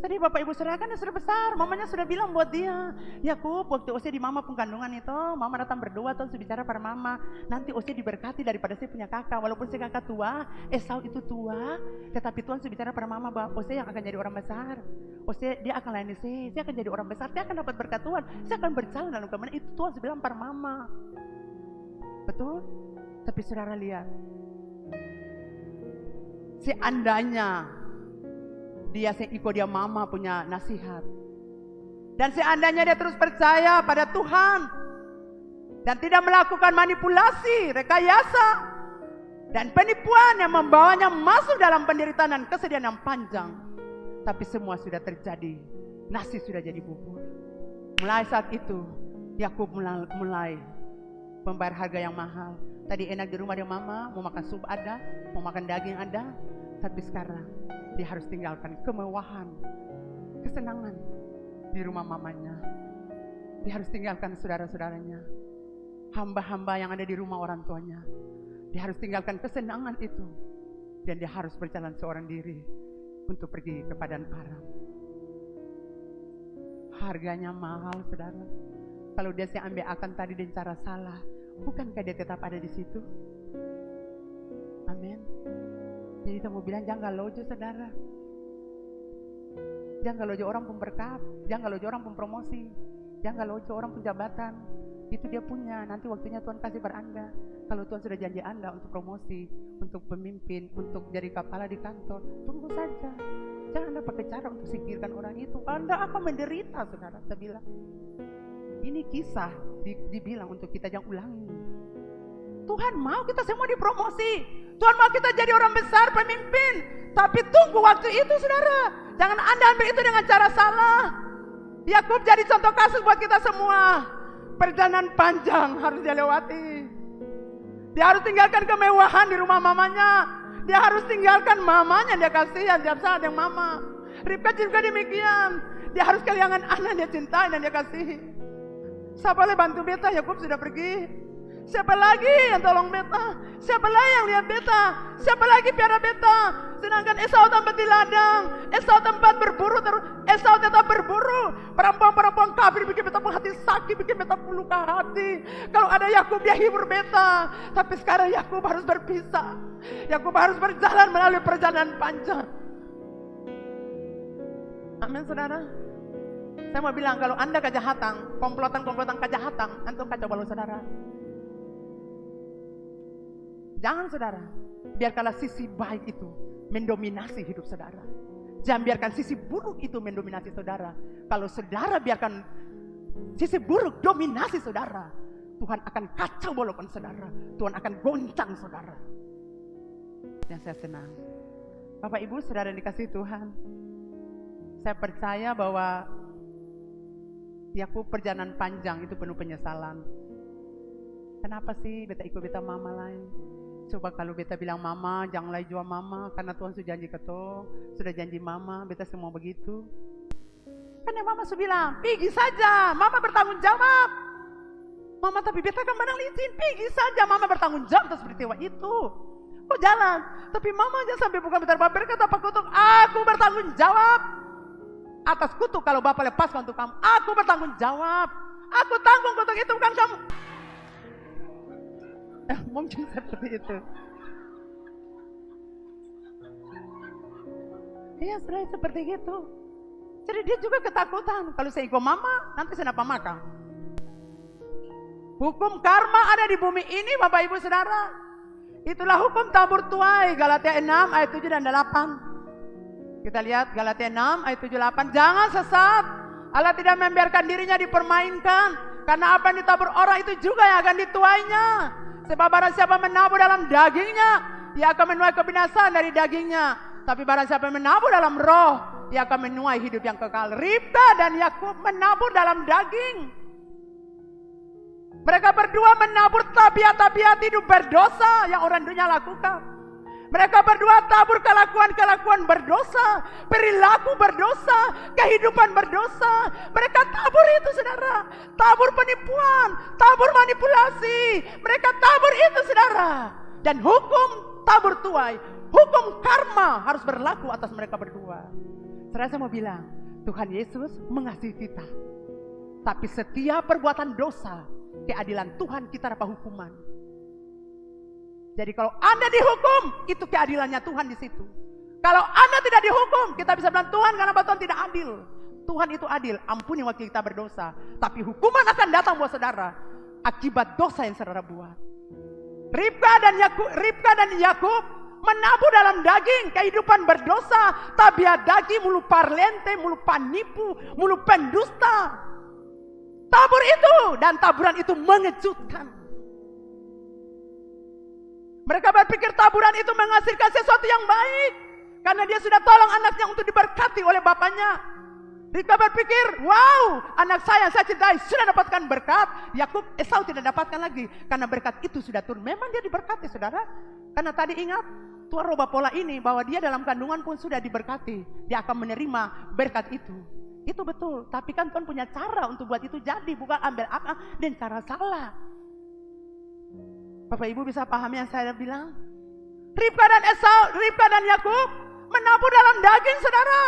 Tadi Bapak Ibu Saudara kan sudah besar, mamanya sudah bilang buat dia, Yakub waktu usia di mama pun kandungan itu, mama datang berdoa terus bicara pada mama, nanti usia diberkati daripada saya punya kakak, walaupun si kakak tua, Esau itu tua, tetapi Tuhan sudah bicara pada mama bahwa usia yang akan jadi orang besar, usia dia akan layani saya akan jadi orang besar, saya akan dapat berkat Tuhan, saya akan berjalan dalam kemenangan. Itu Tuhan sudah bilang pada mama, betul? Tapi saudara lihat, seandainya dia ikut dia mama punya nasihat, dan seandainya dia terus percaya pada Tuhan dan tidak melakukan manipulasi, rekayasa dan penipuan yang membawanya masuk dalam penderitaan dan kesedihan yang panjang, tapi semua sudah terjadi, nasi sudah jadi bubur. Mulai saat itu Yakub mulai membayar harga yang mahal. Tadi enak di rumah dia mama, mau makan sup ada, mau makan daging ada, tapi sekarang dia harus tinggalkan kemewahan, kesenangan di rumah mamanya. Dia harus tinggalkan saudara-saudaranya, hamba-hamba yang ada di rumah orang tuanya. Dia harus tinggalkan kesenangan itu, dan dia harus berjalan seorang diri untuk pergi ke padang Aram. Harganya mahal, saudara. Kalau dia ambil akan tadi dengan cara salah, bukankah dia tetap ada di situ? Amin. Jadi saya mau bilang jangan lojo saudara. Jangan lojo orang pun berkat, jangan lojo orang pun promosi, jangan lojo orang pun jabatan. Itu dia punya, nanti waktunya Tuhan kasih pada Anda. Kalau Tuhan sudah janji Anda untuk promosi, untuk pemimpin, untuk jadi kepala di kantor, tunggu saja. Jangan Anda pakai cara untuk singkirkan orang itu. Anda akan menderita saudara, saya bilang. Ini kisah dibilang untuk kita jangan ulangi. Tuhan mau kita semua dipromosi. Tuhan mau kita jadi orang besar, pemimpin. Tapi tunggu waktu itu saudara. Jangan Anda ambil itu dengan cara salah. Yakub jadi contoh kasus buat kita semua. Perjalanan panjang harus dia lewati. Dia harus tinggalkan kemewahan di rumah mamanya. Dia harus tinggalkan mamanya, dia kasihan tiap saat yang mama. Ribka juga demikian. Dia harus kehilangan anak dia cintai dan dia kasihi. Siapa lagi bantu beta? Yakub sudah pergi. Siapa lagi yang tolong beta? Siapa lagi yang lihat beta? Siapa lagi piara beta? Sedangkan Esau tempat di ladang, Esau tempat berburu terus, Esau tetap berburu. Perempuan-perempuan kafir bikin beta pun hati sakit, bikin beta pun luka hati. Kalau ada Yakub dia hibur beta, tapi sekarang Yakub harus berpisah. Yakub harus berjalan melalui perjalanan panjang. Amin saudara. Saya mau bilang kalau Anda kejahatan, komplotan kejahatan, antum kacau balau saudara. Jangan saudara, biarkanlah sisi baik itu mendominasi hidup saudara. Jangan biarkan sisi buruk itu mendominasi saudara. Kalau saudara biarkan sisi buruk dominasi saudara, Tuhan akan kacau balaukan saudara. Tuhan akan goncang saudara. Yang saya senang, Bapak Ibu saudara yang dikasihi Tuhan, saya percaya bahwa Yakub perjalanan panjang itu penuh penyesalan. Kenapa sih beta ikut beta mama lain? Coba kalau beta bilang mama, janganlah jual mama, karena Tuhan sudah janji keto, sudah janji mama, beta semua begitu. Kan yang mama sudah bilang, pergi saja, mama bertanggung jawab. Mama tapi beta kan barang licin, pergi saja, mama bertanggung jawab atas peristiwa itu. Kok jalan? Tapi mama aja sampai bukan bentar berkata Pak Kutuk, aku bertanggung jawab atas kutuk kalau Bapak lepaskan untuk kamu. Aku bertanggung jawab, aku tanggung kutuk itu bukan kamu. Mungkin seperti itu. Iya, saudara seperti itu. Jadi dia juga ketakutan. Kalau saya ikut mama, nanti saya dapat makan. Hukum karma ada di bumi ini, Bapak Ibu Saudara. Itulah hukum tabur tuai, Galatia 6 ayat 7 dan 8. Kita lihat Galatia 6 ayat 7 8. Jangan sesat. Allah tidak membiarkan dirinya dipermainkan. Karena apa yang ditabur orang itu juga yang akan dituainya. Sebab barang siapa menabur dalam dagingnya, dia akan menuai kebinasaan dari dagingnya. Tapi barang siapa yang menabur dalam roh, dia akan menuai hidup yang kekal. Ribka dan Yakub menabur dalam daging. Mereka berdua menabur tabiat-tabiat hidup berdosa yang orang dunia lakukan. Mereka berdua tabur kelakuan-kelakuan berdosa, perilaku berdosa, kehidupan berdosa. Mereka tabur itu saudara, tabur penipuan, tabur manipulasi. Mereka tabur itu saudara. Dan hukum tabur tuai, hukum karma harus berlaku atas mereka berdua. Saudara, saya mau bilang, Tuhan Yesus mengasihi kita. Tapi setiap perbuatan dosa, keadilan Tuhan kita dapat hukuman. Jadi kalau Anda dihukum, itu keadilannya Tuhan di situ. Kalau Anda tidak dihukum, kita bisa bilang Tuhan karena Tuhan tidak adil. Tuhan itu adil, ampuni waktu kita berdosa. Tapi hukuman akan datang buat saudara akibat dosa yang saudara buat. Ribka dan Yakub menabur dalam daging kehidupan berdosa, tabiat daging, mulu parlente, mulu penipu, mulu pendusta. Tabur itu dan taburan itu mengejutkan. Mereka berpikir taburan itu menghasilkan sesuatu yang baik. Karena dia sudah tolong anaknya untuk diberkati oleh bapaknya. Ribka berpikir, wow, anak saya yang saya cintai sudah dapatkan berkat. Yakub, Esau tidak dapatkan lagi. Karena berkat itu sudah turun. Memang dia diberkati saudara. Karena tadi ingat, Tuhan rubah pola ini bahwa dia dalam kandungan pun sudah diberkati. Dia akan menerima berkat itu. Itu betul. Tapi kan Tuhan punya cara untuk buat itu jadi. Bukan ambil akal dan cara salah. Bapak Ibu bisa pahami yang saya bilang? Ribka dan Yakub menabur dalam daging saudara.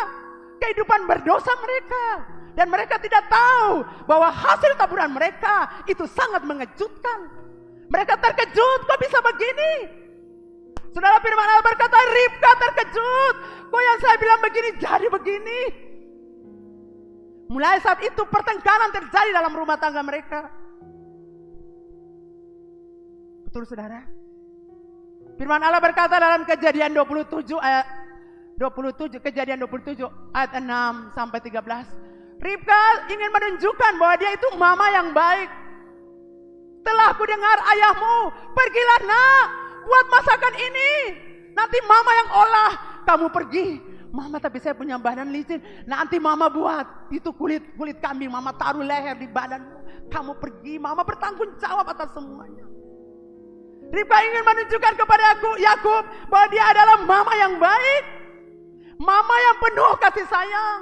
Kehidupan berdosa mereka. Dan mereka tidak tahu bahwa hasil taburan mereka itu sangat mengejutkan. Mereka terkejut, kok bisa begini? Saudara, firman Allah berkata, Ribka terkejut. Kok yang saya bilang begini jadi begini? Mulai saat itu pertengkaran terjadi dalam rumah tangga mereka. Betul saudara? Firman Allah berkata dalam Kejadian 27 ayat 27, Kejadian 27 ayat 6 sampai 13. Ribka ingin menunjukkan bahwa dia itu mama yang baik. Telah ku dengar ayahmu, pergilah nak, buat masakan ini. Nanti mama yang olah, kamu pergi. Mama tapi saya punya badan licin. Nanti mama buat itu kulit kambing, mama taruh leher di badanmu. Kamu pergi, mama bertanggung jawab atas semuanya. Ribka ingin menunjukkan kepada Yakub bahwa dia adalah mama yang baik, mama yang penuh kasih sayang.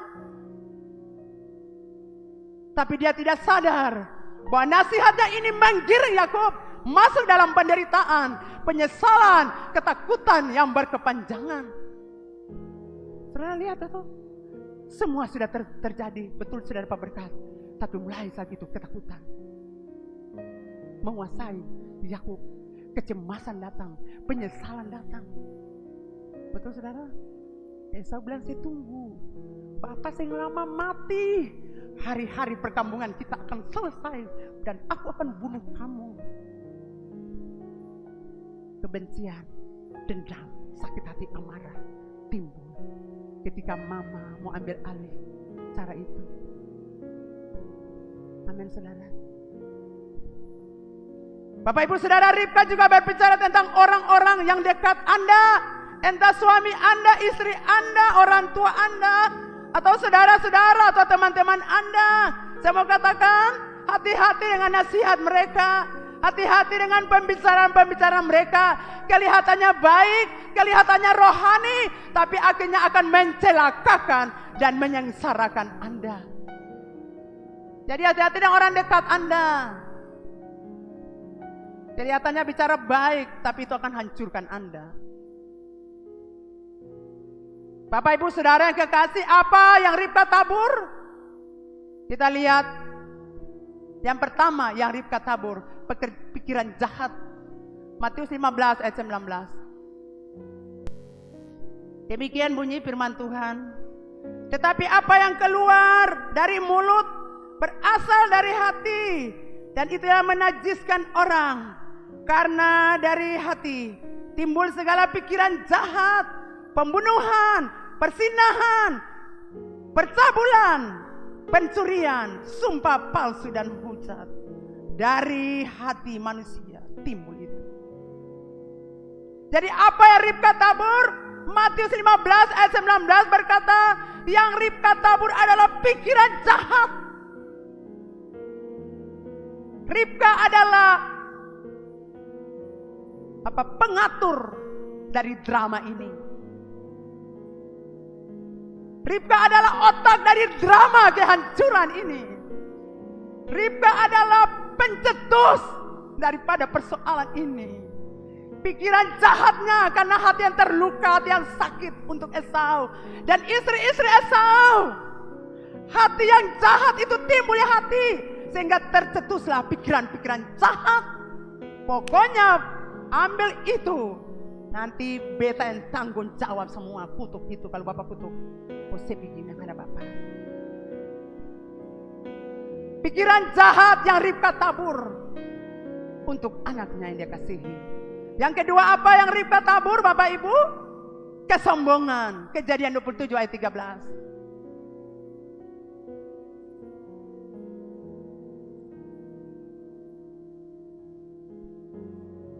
Tapi dia tidak sadar bahwa nasihatnya ini menggiring Yakub masuk dalam penderitaan, penyesalan, ketakutan yang berkepanjangan. Saudara lihat itu, semua sudah terjadi, betul sudah dapat berkat. Tapi mulai saat itu ketakutan menguasai Yakub, kecemasan datang, penyesalan datang. Betul saudara? Esau bilang, saya tunggu, Bapak saya lama mati, hari-hari perkampungan kita akan selesai dan aku akan bunuh kamu. Kebencian, dendam, sakit hati, amarah timbul ketika mama mau ambil alih cara itu. Amin saudara. Bapak ibu saudara, Ribka juga berbicara tentang orang-orang yang dekat Anda, entah suami Anda, istri Anda, orang tua Anda, atau saudara-saudara atau teman-teman Anda. Saya mau katakan, hati-hati dengan nasihat mereka, hati-hati dengan pembicaraan-pembicaraan mereka. Kelihatannya baik, kelihatannya rohani, tapi akhirnya akan mencelakakan dan menyengsarakan Anda. Jadi hati-hati dengan orang dekat Anda. Kelihatannya bicara baik, tapi itu akan hancurkan Anda. Bapak ibu saudara yang kekasih, apa yang Ribka tabur? Kita lihat. Yang pertama yang Ribka tabur, pikiran jahat. Matius 15 ayat 19. Demikian bunyi firman Tuhan. Tetapi apa yang keluar dari mulut berasal dari hati, dan itu yang menajiskan orang. Karena dari hati timbul segala pikiran jahat, pembunuhan, persinahan, percabulan, pencurian, sumpah palsu dan hujat. Dari hati manusia timbul itu. Jadi apa yang Ribka tabur? Matius 15 ayat 19 berkata, yang Ribka tabur adalah pikiran jahat. Ribka adalah pengatur dari drama ini. Ribka adalah otak dari drama kehancuran ini. Ribka adalah pencetus daripada persoalan ini. Pikiran jahatnya karena hati yang terluka, hati yang sakit untuk Esau dan istri-istri Esau. Hati yang jahat itu timbulnya hati, sehingga tercetuslah pikiran-pikiran jahat. Pokoknya ambil itu, nanti beta yang tanggung jawab semua. Kutuk itu, kalau bapak kutuk, saya begini ada bapak. Pikiran jahat yang Ribka tabur untuk anaknya yang dia kasihi. Yang kedua apa yang Ribka tabur bapak ibu? Kesombongan. Kejadian 27 ayat 13.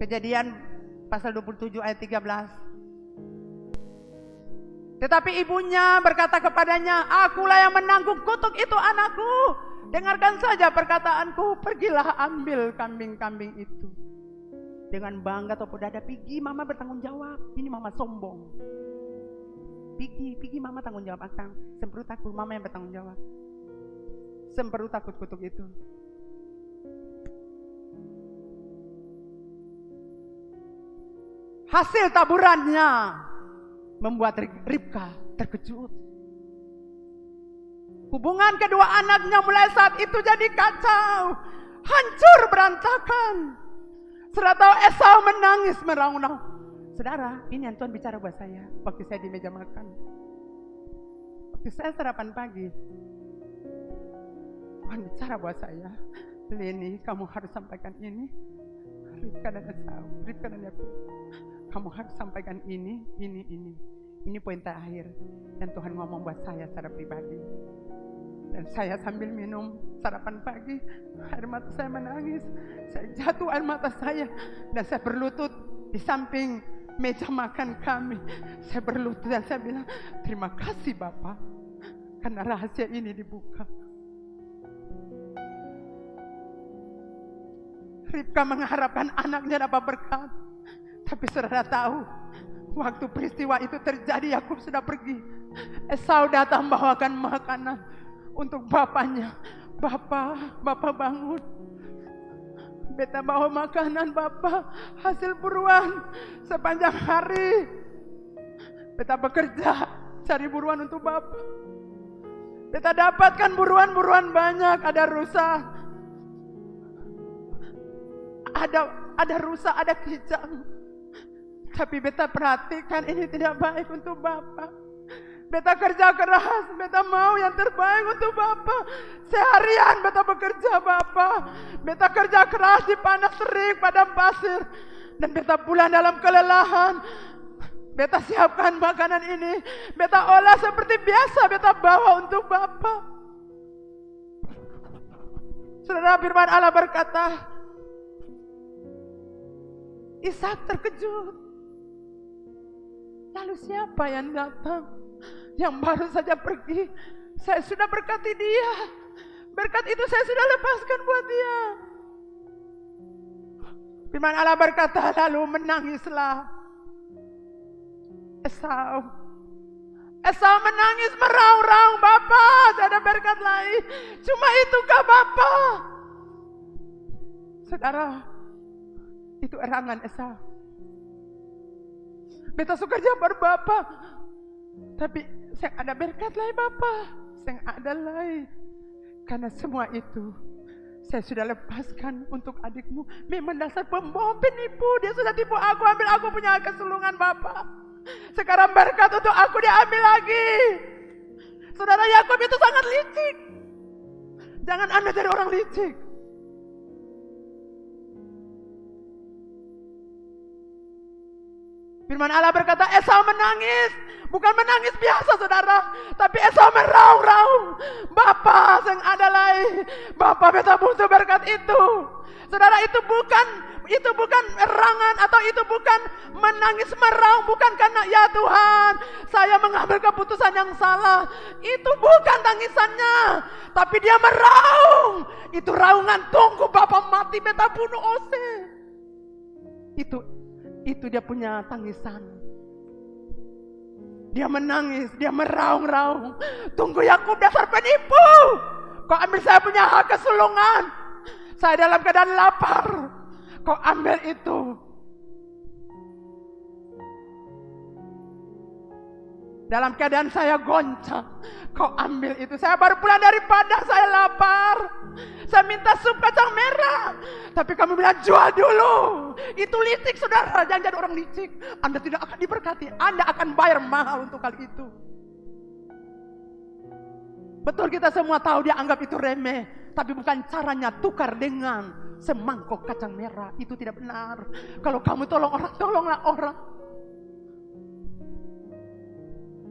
Kejadian pasal 27 ayat 13. Tetapi ibunya berkata kepadanya, akulah yang menanggung kutuk itu anakku. Dengarkan saja perkataanku, pergilah ambil kambing-kambing itu. Dengan bangga atau dada, pergi mama bertanggung jawab. Ini mama sombong. Pergi mama tanggung jawab akang. Semperut takut mama yang bertanggung jawab. Semperut takut kutuk itu. Hasil taburannya membuat Ribka terkejut. Hubungan kedua anaknya mulai saat itu jadi kacau, hancur berantakan. Saudara tahu Esau menangis meraung-raung. Saudara, ini yang Tuhan bicara buat saya waktu saya di meja makan. Waktu saya sarapan pagi, Tuhan bicara buat saya, Leni, kamu harus sampaikan ini. Ribka dan Esau, Ribka dan Yakub, kamu harus sampaikan ini. Ini poin terakhir. Dan Tuhan ngomong buat saya secara pribadi. Dan saya sambil minum sarapan pagi, air mata saya menangis. Saya jatuh air mata saya. Dan saya berlutut di samping meja makan kami. Saya berlutut dan saya bilang, terima kasih Bapak, karena rahasia ini dibuka. Ribka mengharapkan anaknya dapat berkat. Tapi saudara tahu, waktu peristiwa itu terjadi, Yakub sudah pergi. Esau datang bawakan makanan untuk bapaknya. Bapak bangun. Beta bawa makanan Bapak, hasil buruan sepanjang hari. Beta bekerja cari buruan untuk Bapak. Beta dapatkan buruan-buruan banyak, ada rusa. Ada rusa, ada kijang. Tapi beta perhatikan ini tidak baik untuk Bapak. Beta kerja keras, beta mau yang terbaik untuk Bapak. Seharian beta bekerja Bapak. Beta kerja keras di panas terik, padang pasir. Dan beta pulang dalam kelelahan. Beta siapkan makanan ini. Beta olah seperti biasa, beta bawa untuk Bapak. Saudara, firman Allah berkata, Ishak terkejut. Lalu siapa yang datang? Yang baru saja pergi. Saya sudah berkati dia. Berkat itu saya sudah lepaskan buat dia. Firman Allah berkata, lalu menangislah Esau menangis meraung-raung, Bapak, saya ada berkat lain. Cuma itukah Bapak? Saudara, itu erangan Esau. Beta suka jabar Bapak, tapi saya ada berkat lain Bapak, saya ada lain. Karena semua itu saya sudah lepaskan untuk adikmu. Memang dasar pembohong, penipu. Dia sudah tipu aku, ambil aku punya kesulungan Bapak. Sekarang berkat untuk aku diambil lagi. Saudara, Yakub itu sangat licik. Jangan Anda jadi orang licik. Firman Allah berkata, Esau menangis. Bukan menangis biasa saudara, tapi Esau meraung-raung. Bapak yang ada lain. Bapak beta butuh berkat itu. Saudara, itu bukan erangan atau itu bukan menangis meraung, bukan karena ya Tuhan saya mengambil keputusan yang salah. Itu bukan tangisannya, tapi dia meraung. Itu raungan, tunggu Bapak mati beta bunuh Ose. Itu dia punya tangisan. Dia menangis, dia meraung-raung. Tunggu Yakub dasar penipu. Kau ambil saya punya hak kesulungan. Saya dalam keadaan lapar. Kau ambil itu. Dalam keadaan saya goncang. Kau ambil itu. Saya baru pulang dari padang, saya lapar. Saya minta sup kacang merah. Tapi kamu bilang jual dulu. Itu licik saudara, jangan jadi orang licik. Anda tidak akan diberkati, Anda akan bayar mahal untuk hal itu. Betul, kita semua tahu dia anggap itu remeh. Tapi bukan caranya, tukar dengan semangkok kacang merah. Itu tidak benar. Kalau kamu tolong orang, tolonglah orang.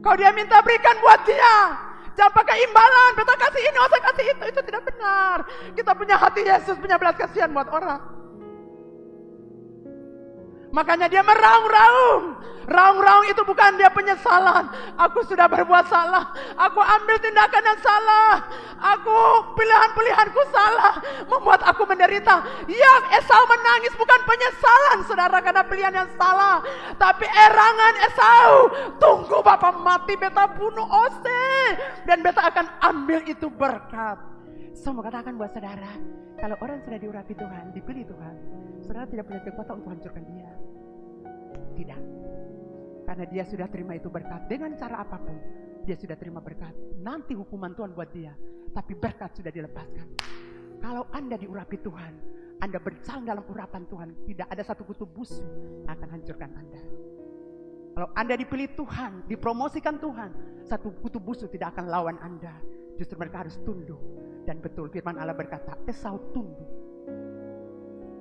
Kalau dia minta berikan buat dia, jangan pakai imbalan, beta kasih ini, saya kasih itu tidak benar. Kita punya hati Yesus, punya belas kasihan buat orang. Makanya dia meraung-raung. Raung-raung itu bukan dia penyesalan. Aku sudah berbuat salah. Aku ambil tindakan yang salah. Pilihan-pilihanku salah. Membuat aku menderita. Ya, Esau menangis bukan penyesalan saudara karena pilihan yang salah. Tapi erangan Esau. Tunggu Bapak mati, beta bunuh Ose. Dan beta akan ambil itu berkat. Saya mau katakan buat saudara, kalau orang sudah diurapi Tuhan, dipilih Tuhan, saudara tidak punya kekuatan untuk hancurkan dia. Tidak. Karena dia sudah terima itu berkat. Dengan cara apapun, dia sudah terima berkat. Nanti hukuman Tuhan buat dia, tapi berkat sudah dilepaskan. Kalau Anda diurapi Tuhan, Anda berjalan dalam urapan Tuhan, tidak ada satu kutu busuk yang akan hancurkan Anda. Kalau Anda dipilih Tuhan, dipromosikan Tuhan, satu kutu busuk tidak akan lawan Anda. Justru mereka harus tunduk. Dan betul firman Allah berkata, Esau tunduk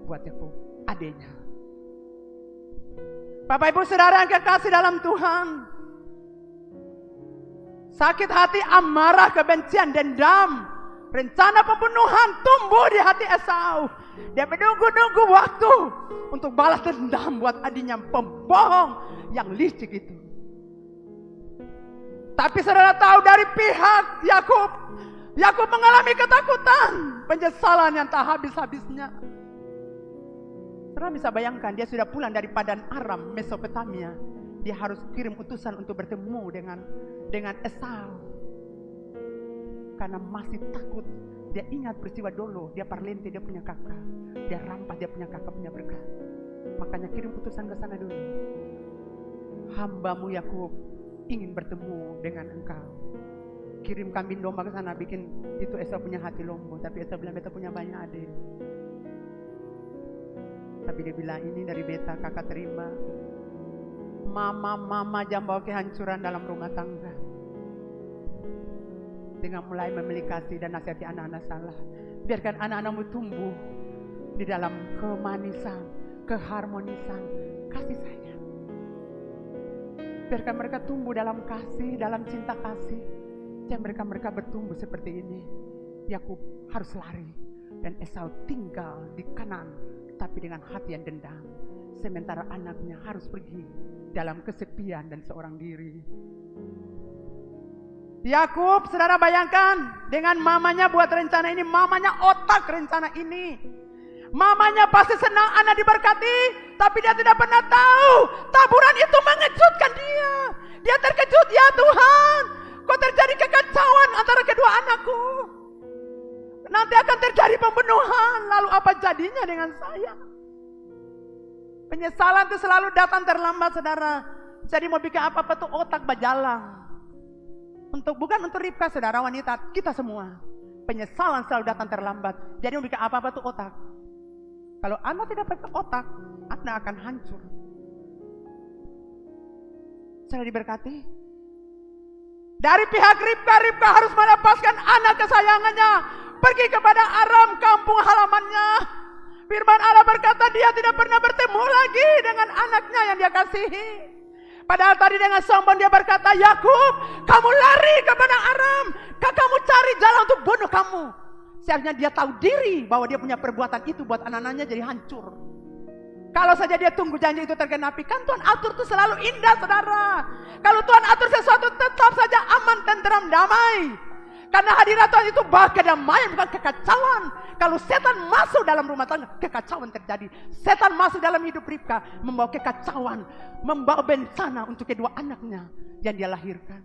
buat Yakub, adiknya. Bapak Ibu Saudara yang kekasih dalam Tuhan, sakit hati, amarah, kebencian, dendam, rencana pembunuhan tumbuh di hati Esau. Dia menunggu-nunggu waktu untuk balas dendam buat adiknya pembohong yang licik itu. Tapi saudara tahu dari pihak Yakub mengalami ketakutan, penyesalan yang tak habis-habisnya. Saudara bisa bayangkan, dia sudah pulang dari Padan Aram, Mesopotamia. Dia harus kirim utusan untuk bertemu dengan Esau. Karena masih takut. Dia ingat peristiwa dulu, dia parlente dia punya kakak. Dia rampas dia punya kakak punya berkat. Makanya kirim utusan ke sana dulu. Hambamu Yakub ingin bertemu dengan engkau. Kirim kambing domba ke sana, bikin itu Esau punya hati lombo. Tapi Esau bilang, beta punya banyak adik. Tapi dia bilang, ini dari beta, kakak terima. Mama jangan bawa kehancuran dalam rumah tangga. Dengan mulai memiliki kasih dan nasihati anak-anak salah. Biarkan anak-anakmu tumbuh di dalam kemanisan, keharmonisan, kasih sayang. Biarkan mereka tumbuh dalam kasih, dalam cinta kasih. Jangan mereka bertumbuh seperti ini. Yakub harus lari dan Esau tinggal di Kanaan, tapi dengan hati yang dendam. Sementara anaknya harus pergi dalam kesepian dan seorang diri. Yakub, saudara bayangkan, dengan mamanya buat rencana ini, mamanya otak rencana ini. Mamanya pasti senang anak diberkati, tapi dia tidak pernah tahu taburan itu mengejutkan dia. Dia terkejut, ya Tuhan, kok terjadi kekacauan antara kedua anakku. Nanti akan terjadi pembunuhan, lalu apa jadinya dengan saya? Penyesalan itu selalu datang terlambat, saudara. Jadi mau bikin apa-apa tuh otak berjalan. Bukan untuk Ribka, saudara wanita, kita semua. Penyesalan selalu datang terlambat. Jadi mau bikin apa-apa tuh otak. Kalau Anda tidak pakai otak, Anda akan hancur. Saya diberkati. Dari pihak Ribka harus melepaskan anak kesayangannya. Pergi kepada Aram, kampung halamannya. Firman Allah berkata, dia tidak pernah bertemu lagi dengan anaknya yang dia kasihi. Padahal tadi dengan sombong dia berkata, Yakub, kamu lari ke padang Aram, kakakmu cari jalan untuk bunuh kamu. Seharusnya dia tahu diri bahwa dia punya perbuatan itu buat anak-anaknya jadi hancur. Kalau saja dia tunggu janji itu tergenapi, kan Tuhan atur itu selalu indah, saudara. Kalau Tuhan atur sesuatu tetap saja aman, tenteram, damai. Karena hadirat Tuhan itu bahagia kedamaian, bukan kekacauan. Kalau setan masuk dalam rumah tangga, kekacauan terjadi. Setan masuk dalam hidup Ribka, membawa kekacauan, membawa bencana untuk kedua anaknya yang dia lahirkan.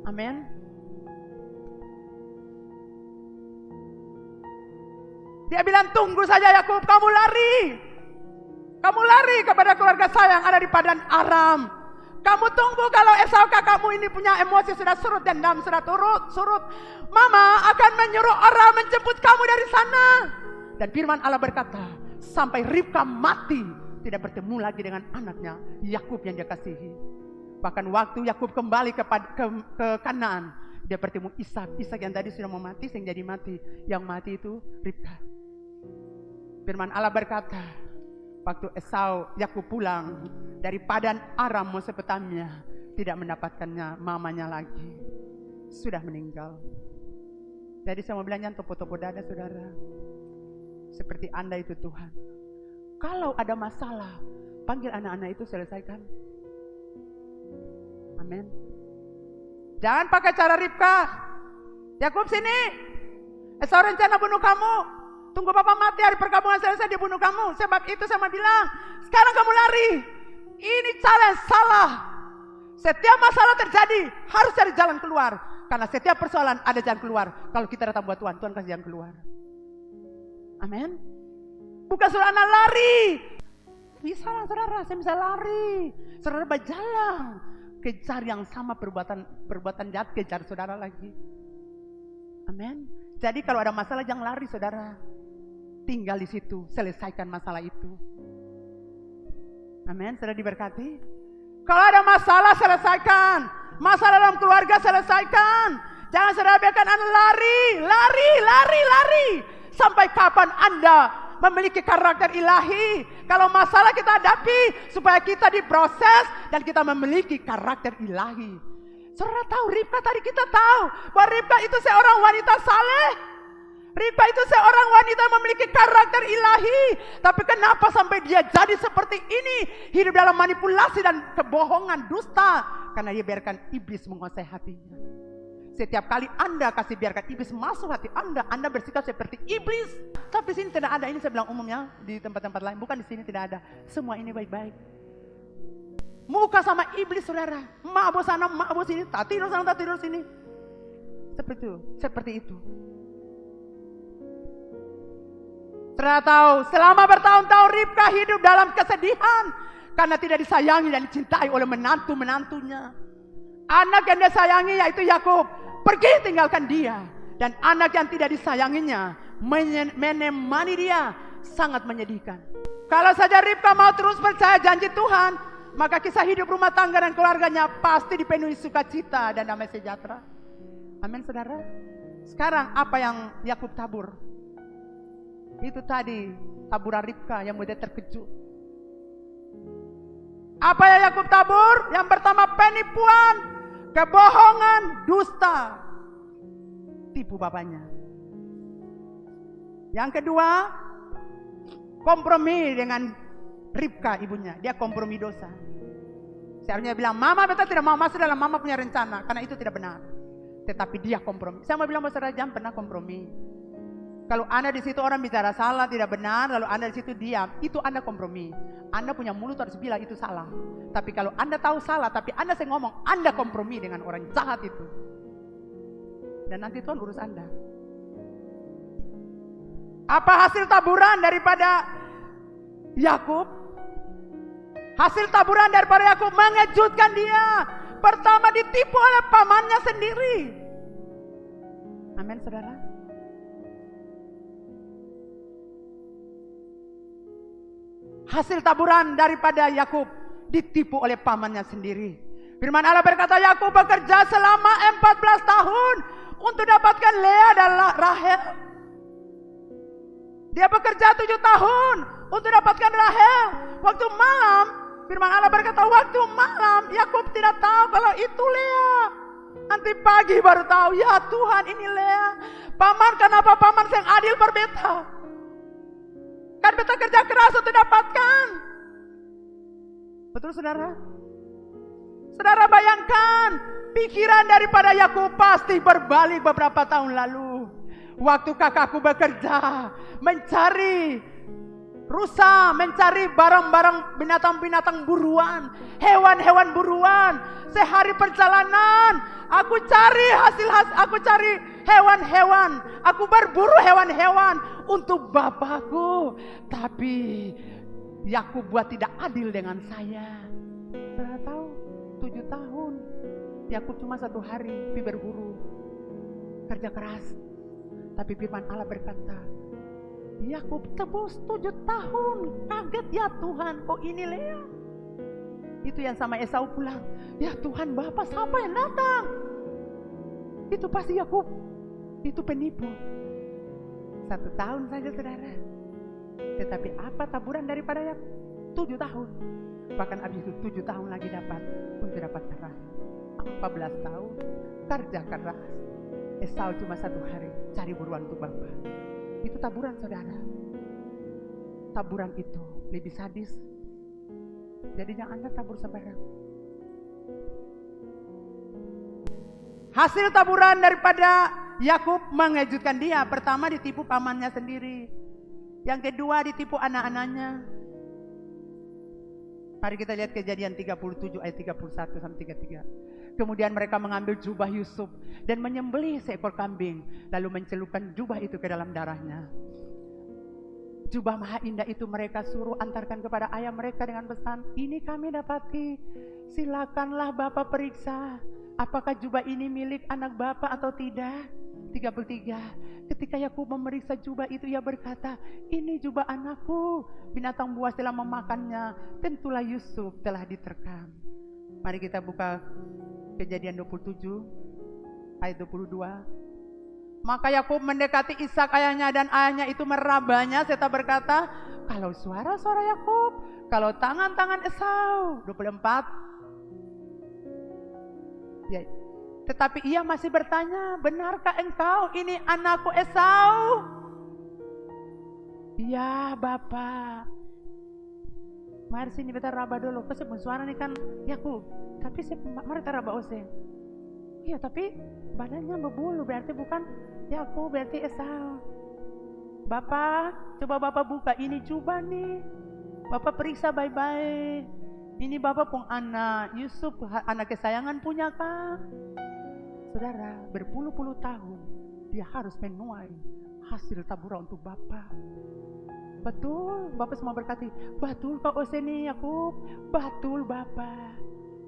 Amin. Dia bilang, tunggu saja Yakub, kamu lari. Kamu lari kepada keluarga saya yang ada di Padan Aram. Kamu tunggu kalau Esau kakakmu ini punya emosi sudah surut, dendam sudah surut. Mama akan menyuruh orang menjemput kamu dari sana. Dan firman Allah berkata, sampai Ribka mati, tidak bertemu lagi dengan anaknya Yakub yang dia kasihi. Bahkan waktu Yakub kembali ke Kanaan, dia bertemu Ishak yang tadi sudah mau mati, sehingga jadi mati. Yang mati itu Ribka. Firman Allah berkata, waktu Yakub pulang dari Padan Aram Mesopotamia, tidak mendapatkannya mamanya lagi, sudah meninggal. Jadi saya mau bilang, jangan topo-topo dada, saudara. Seperti Anda itu Tuhan. Kalau ada masalah, panggil anak-anak itu, selesaikan. Amin. Jangan pakai cara Ribka. Yakub sini, Esau rencana bunuh kamu. Tunggu papa mati, hari perkabungan selesai dia bunuh kamu. Sebab itu saya mau bilang, sekarang kamu lari. Ini cara yang salah. Setiap masalah terjadi harus cari jalan keluar. Karena setiap persoalan ada jalan keluar. Kalau kita datang buat Tuhan, Tuhan kasih jalan keluar. Amin. Bukan suruh anak lari. Bisa lah saudara, saya bisa lari. Saudara berjalan, kejar yang sama perbuatan jahat, kejar saudara lagi. Amin. Jadi kalau ada masalah jangan lari saudara. Tinggal di situ, selesaikan masalah itu. Amin, saudara diberkati. Kalau ada masalah selesaikan. Masalah dalam keluarga selesaikan. Jangan saudara biarkan Anda lari. Sampai kapan Anda memiliki karakter ilahi? Kalau masalah kita hadapi supaya kita diproses dan kita memiliki karakter ilahi. Saudara tahu Ribka tadi, kita tahu bahwa Ribka itu seorang wanita saleh. Ribka itu seorang wanita yang memiliki karakter ilahi. Tapi kenapa sampai dia jadi seperti ini? Hidup dalam manipulasi dan kebohongan, dusta. Karena dia biarkan iblis menguasai hatinya. Setiap kali Anda kasih biarkan iblis masuk hati Anda bersikap seperti iblis. tapi sini tidak ada. Ini saya bilang umumnya di tempat-tempat lain, bukan di sini tidak ada. Semua ini baik-baik. Muka sama iblis saudara, mabuk sana, mabuk sini, tak tidur sana, tak tidur sini. Seperti itu. Saudara tahu, selama bertahun-tahun Ribka hidup dalam kesedihan karena tidak disayangi dan dicintai oleh menantu-menantunya. Anak yang dia sayangi yaitu Yakub pergi tinggalkan dia, dan anak yang tidak disayanginya menemani dia, sangat menyedihkan. Kalau saja Ribka mau terus percaya janji Tuhan, maka kisah hidup rumah tangga dan keluarganya pasti dipenuhi sukacita dan damai sejahtera. Amin saudara. Sekarang apa yang Yakub tabur? Itu tadi taburan Ribka yang membuat terkejut. Apa yang Yakub tabur? Yang pertama penipuan, kebohongan, dusta, tipu bapaknya. Yang kedua kompromi dengan Ribka ibunya, dia kompromi dosa. Seharusnya bilang, mama betul tidak mau masuk dalam mama punya rencana, karena itu tidak benar. Tetapi dia kompromi. Saya mau bilang saudara, jangan pernah kompromi. Kalau Anda di situ orang bicara salah, tidak benar, lalu Anda di situ diam, itu Anda kompromi. Anda punya mulut harus bilang itu salah. Tapi kalau Anda tahu salah, tapi Anda saya ngomong, Anda kompromi dengan orang jahat itu. Dan nanti Tuhan urus Anda. Apa hasil taburan daripada Yakub? Hasil taburan daripada Yakub mengejutkan dia. Pertama ditipu oleh pamannya sendiri. Amin saudara. Hasil taburan daripada Yakub ditipu oleh pamannya sendiri. Firman Allah berkata, Yakub bekerja selama 14 tahun untuk dapatkan Lea dan Rahel. Dia bekerja 7 tahun untuk dapatkan Rahel. Waktu malam, firman Allah berkata, waktu malam Yakub tidak tahu kalau itu Lea. Nanti pagi baru tahu, ya Tuhan ini Lea. Paman, kenapa paman yang adil berbeda? Kan beta kerja keras untuk dapatkan. Betul saudara? Saudara bayangkan, pikiran daripada Yakub pasti berbalik beberapa tahun lalu. Waktu kakakku bekerja, mencari rusa, mencari barang-barang binatang-binatang buruan, hewan-hewan buruan. Sehari perjalanan, aku cari aku cari hewan-hewan, aku berburu hewan-hewan untuk bapakku. Tapi Yakub buat tidak adil dengan saya. Saudara tahu, 7 tahun Yakub cuma 1 hari pergi berburu, kerja keras. Tapi firman Allah berkata, Yakub tebus 7 tahun. Kaget, ya Tuhan, kok ini Lea? Itu yang sama Esau pulang, ya Tuhan, Bapak siapa yang datang? Itu pasti Yakub. Itu penipu. 1 tahun saja saudara. Tetapi apa taburan daripada Yakub? 7 tahun. Bahkan habis itu 7 tahun lagi dapat untuk dapat keras. 14 tahun kerja keras. Esau cuma 1 hari cari buruan untuk Bapak. Itu taburan saudara. Taburan itu lebih sadis. Jadi jangan Anda tabur sembarang. Hasil taburan daripada Yakub mengejutkan dia. Pertama ditipu pamannya sendiri. Yang kedua ditipu anak-anaknya. Mari kita lihat Kejadian 37 ayat 31 sampai 33. Kemudian mereka mengambil jubah Yusuf dan menyembelih seekor kambing, lalu mencelupkan jubah itu ke dalam darahnya. Jubah maha indah itu mereka suruh antarkan kepada ayah mereka dengan pesan, ini kami dapati, silakanlah Bapak periksa, apakah jubah ini milik anak Bapak atau tidak. 33. Ketika Yakub memeriksa jubah itu, ia berkata, ini jubah anakku, binatang buas telah memakannya, tentulah Yusuf telah diterkam. Mari kita buka Kejadian 27 ayat 22. Maka Yakub mendekati Ishak ayahnya, dan ayahnya itu merabanya serta berkata, kalau suara-suara Yakub, kalau tangan-tangan Esau. 24. Ya, tetapi ia masih bertanya, benarkah engkau ini anakku Esau? Ya Bapak. Mari sini beta raba dulu. Kau sebut suara ini kan Yakub. Tapi mari kita raba ose. Iya tapi badannya berbulu, berarti bukan Yakub, berarti Esau. Bapak, coba Bapak buka ini, coba nih. Bapak periksa baik-baik. Ini Bapak pun anak, Yusuf anak kesayangan punya kah? Saudara, berpuluh-puluh tahun dia harus menuai hasil taburan untuk Bapak. Betul, Bapak semua berkati, betul Kak Oseni, Yakub, betul Bapak.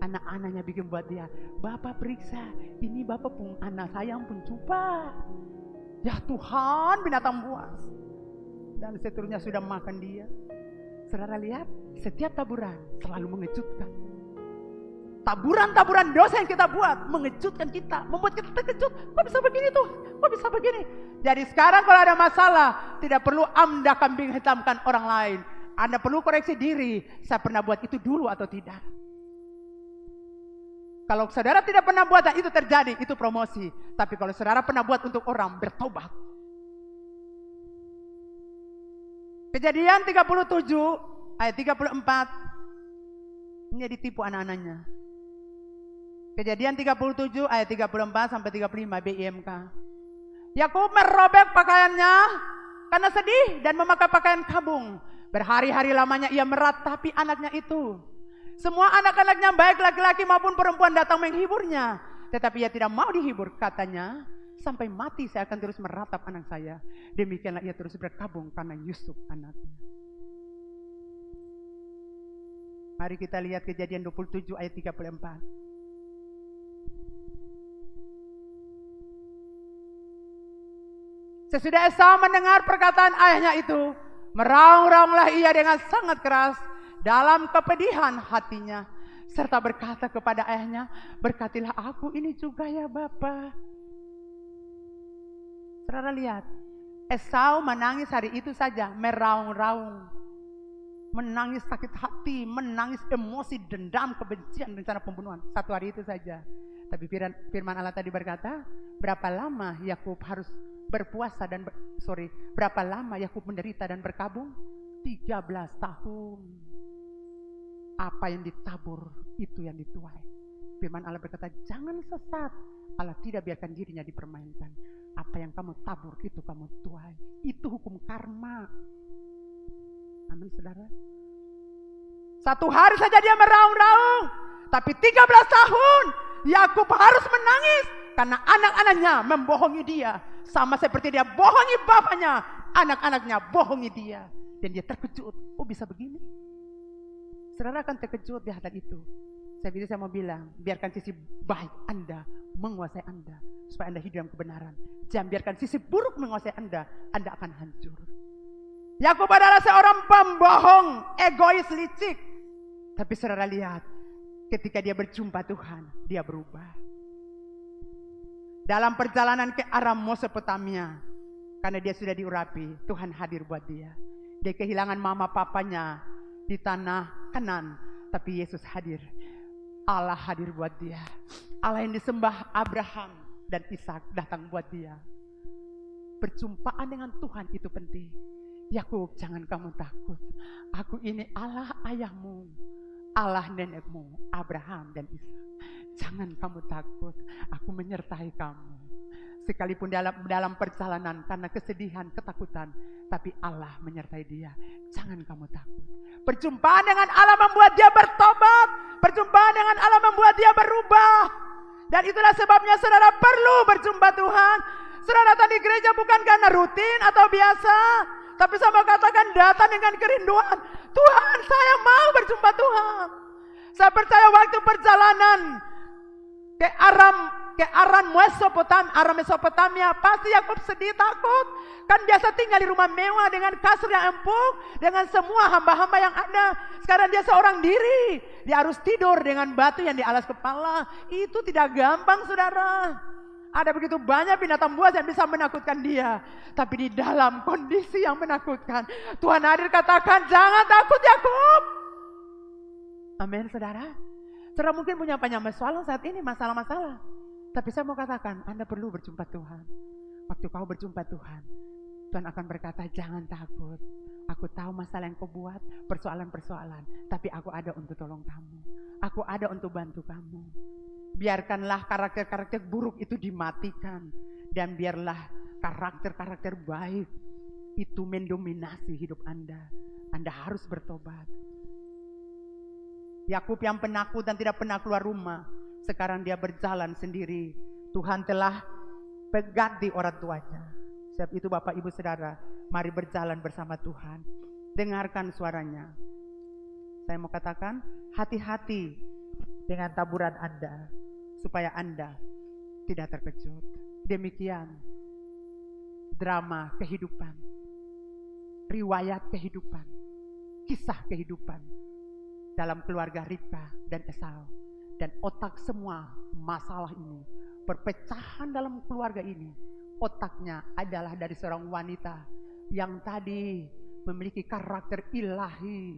Anak-anaknya bikin buat dia, Bapak periksa, ini Bapak pun anak sayang pun coba. Ya Tuhan, binatang buas. Dan seterusnya sudah makan dia. Saudara lihat, setiap taburan selalu mengejutkan. Taburan-taburan dosa yang kita buat mengejutkan kita, membuat kita terkejut. Kok bisa begini tuh? Kok bisa begini? Jadi sekarang kalau ada masalah, tidak perlu Anda kambing hitamkan orang lain. Anda perlu koreksi diri, saya pernah buat itu dulu atau tidak. Kalau saudara tidak pernah buat dan itu terjadi, itu promosi. Tapi kalau saudara pernah buat untuk orang, bertobat. Kejadian 37 ayat 34. Ini ditipu anak-anaknya. Kejadian 37 ayat 34 sampai 35 BIMK. Yakub merobek pakaiannya karena sedih dan memakai pakaian kabung. Berhari-hari lamanya ia meratapi anaknya itu. Semua anak-anaknya baik laki-laki maupun perempuan datang menghiburnya. Tetapi ia tidak mau dihibur, katanya. Sampai mati saya akan terus meratap anak saya. Demikianlah ia terus berkabung karena Yusuf anaknya. Mari kita lihat Kejadian 27 ayat 34. Sesudah Esau mendengar perkataan ayahnya itu, meraung-raunglah ia dengan sangat keras dalam kepedihan hatinya, serta berkata kepada ayahnya, berkatilah aku ini juga ya Bapa. Saudara lihat, Esau menangis hari itu saja, meraung-raung, menangis sakit hati, menangis emosi, dendam, kebencian, rencana pembunuhan. Satu hari itu saja. Tapi firman Allah tadi berkata, berapa lama Yakub harus berpuasa dan berapa lama Yakub menderita dan berkabung? 13 tahun. Apa yang ditabur, itu yang dituai. Firman Allah berkata, jangan sesat. Allah tidak biarkan dirinya dipermainkan. Apa yang kamu tabur, itu kamu tuai. Itu hukum karma. Amin saudara. Satu hari saja dia meraung-raung. Tapi 13 tahun Yakub harus menangis. Karena anak-anaknya membohongi dia. Sama seperti dia bohongi bapaknya. Anak-anaknya bohongi dia. Dan dia terkejut. Oh bisa begini? Saudara akan terkejut di hal itu. Saya mau bilang, biarkan sisi baik Anda menguasai Anda. Supaya Anda hidup dalam kebenaran. Jangan biarkan sisi buruk menguasai Anda akan hancur. Yakub adalah seorang pembohong, egois, licik. Tapi saudara lihat, ketika dia berjumpa Tuhan, dia berubah. Dalam perjalanan ke arah Mesopotamia, karena dia sudah diurapi, Tuhan hadir buat dia. Dia kehilangan mama papanya di tanah Kanan, tapi Yesus hadir. Allah hadir buat dia. Allah yang disembah Abraham dan Ishak datang buat dia. Perjumpaan dengan Tuhan itu penting. Yakub, jangan kamu takut. Aku ini Allah ayahmu, Allah nenekmu, Abraham dan Ishak. Jangan kamu takut. Aku menyertai kamu. Sekalipun dalam perjalanan karena kesedihan, ketakutan, tapi Allah menyertai dia. Jangan kamu takut. Perjumpaan dengan Allah membuat dia bertobat. Perjumpaan dengan Allah membuat dia berubah. Dan itulah sebabnya saudara perlu berjumpa Tuhan. Saudara datang di gereja bukan karena rutin atau biasa. Tapi saya mau katakan datang dengan kerinduan. Tuhan, saya mau berjumpa Tuhan. Saya percaya waktu perjalanan ke Aram Mesopotamia, pasti Yakub sedih, takut. Kan biasa tinggal di rumah mewah dengan kasur yang empuk, dengan semua hamba-hamba yang ada. Sekarang dia seorang diri, dia harus tidur dengan batu yang di alas kepala. Itu tidak gampang saudara. Ada begitu banyak binatang buas yang bisa menakutkan dia. Tapi di dalam kondisi yang menakutkan, Tuhan hadir katakan, jangan takut Yakub. Amin saudara. Saudara mungkin punya banyak masalah saat ini, masalah-masalah. Tapi saya mau katakan, Anda perlu berjumpa Tuhan. Waktu kau berjumpa Tuhan, Tuhan akan berkata, jangan takut. Aku tahu masalah yang kau buat, persoalan-persoalan. Tapi aku ada untuk tolong kamu. Aku ada untuk bantu kamu. Biarkanlah karakter-karakter buruk itu dimatikan. Dan biarlah karakter-karakter baik itu mendominasi hidup Anda. Anda harus bertobat. Yakub yang penakut dan tidak pernah keluar rumah, sekarang dia berjalan sendiri. Tuhan telah pegat di orang tuanya. Sebab itu Bapak Ibu Saudara, mari berjalan bersama Tuhan. Dengarkan suaranya. Saya mau katakan, hati-hati dengan taburan Anda, supaya Anda tidak terkejut. Demikian drama kehidupan, riwayat kehidupan, kisah kehidupan dalam keluarga Ribka dan Esau. Dan otak semua masalah ini, perpecahan dalam keluarga ini, otaknya adalah dari seorang wanita yang tadi memiliki karakter ilahi,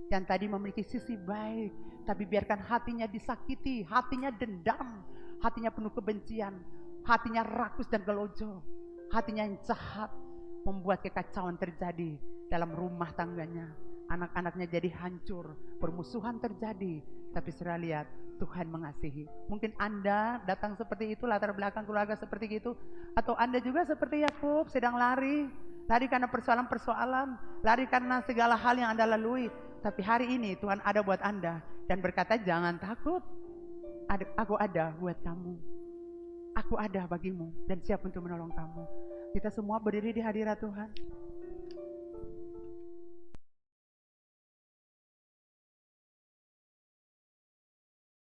yang tadi memiliki sisi baik, tapi biarkan hatinya disakiti, hatinya dendam, hatinya penuh kebencian, hatinya rakus dan gelojo, hatinya yang jahat, membuat kekacauan terjadi dalam rumah tangganya. Anak-anaknya jadi hancur, permusuhan terjadi. Tapi saudara lihat, Tuhan mengasihi. Mungkin Anda datang seperti itu, latar belakang keluarga seperti itu, atau Anda juga seperti Yakub, sedang lari karena persoalan-persoalan, lari karena segala hal yang Anda lalui. Tapi hari ini Tuhan ada buat Anda dan berkata, jangan takut, aku ada buat kamu, aku ada bagimu dan siap untuk menolong kamu. Kita semua berdiri di hadirat Tuhan.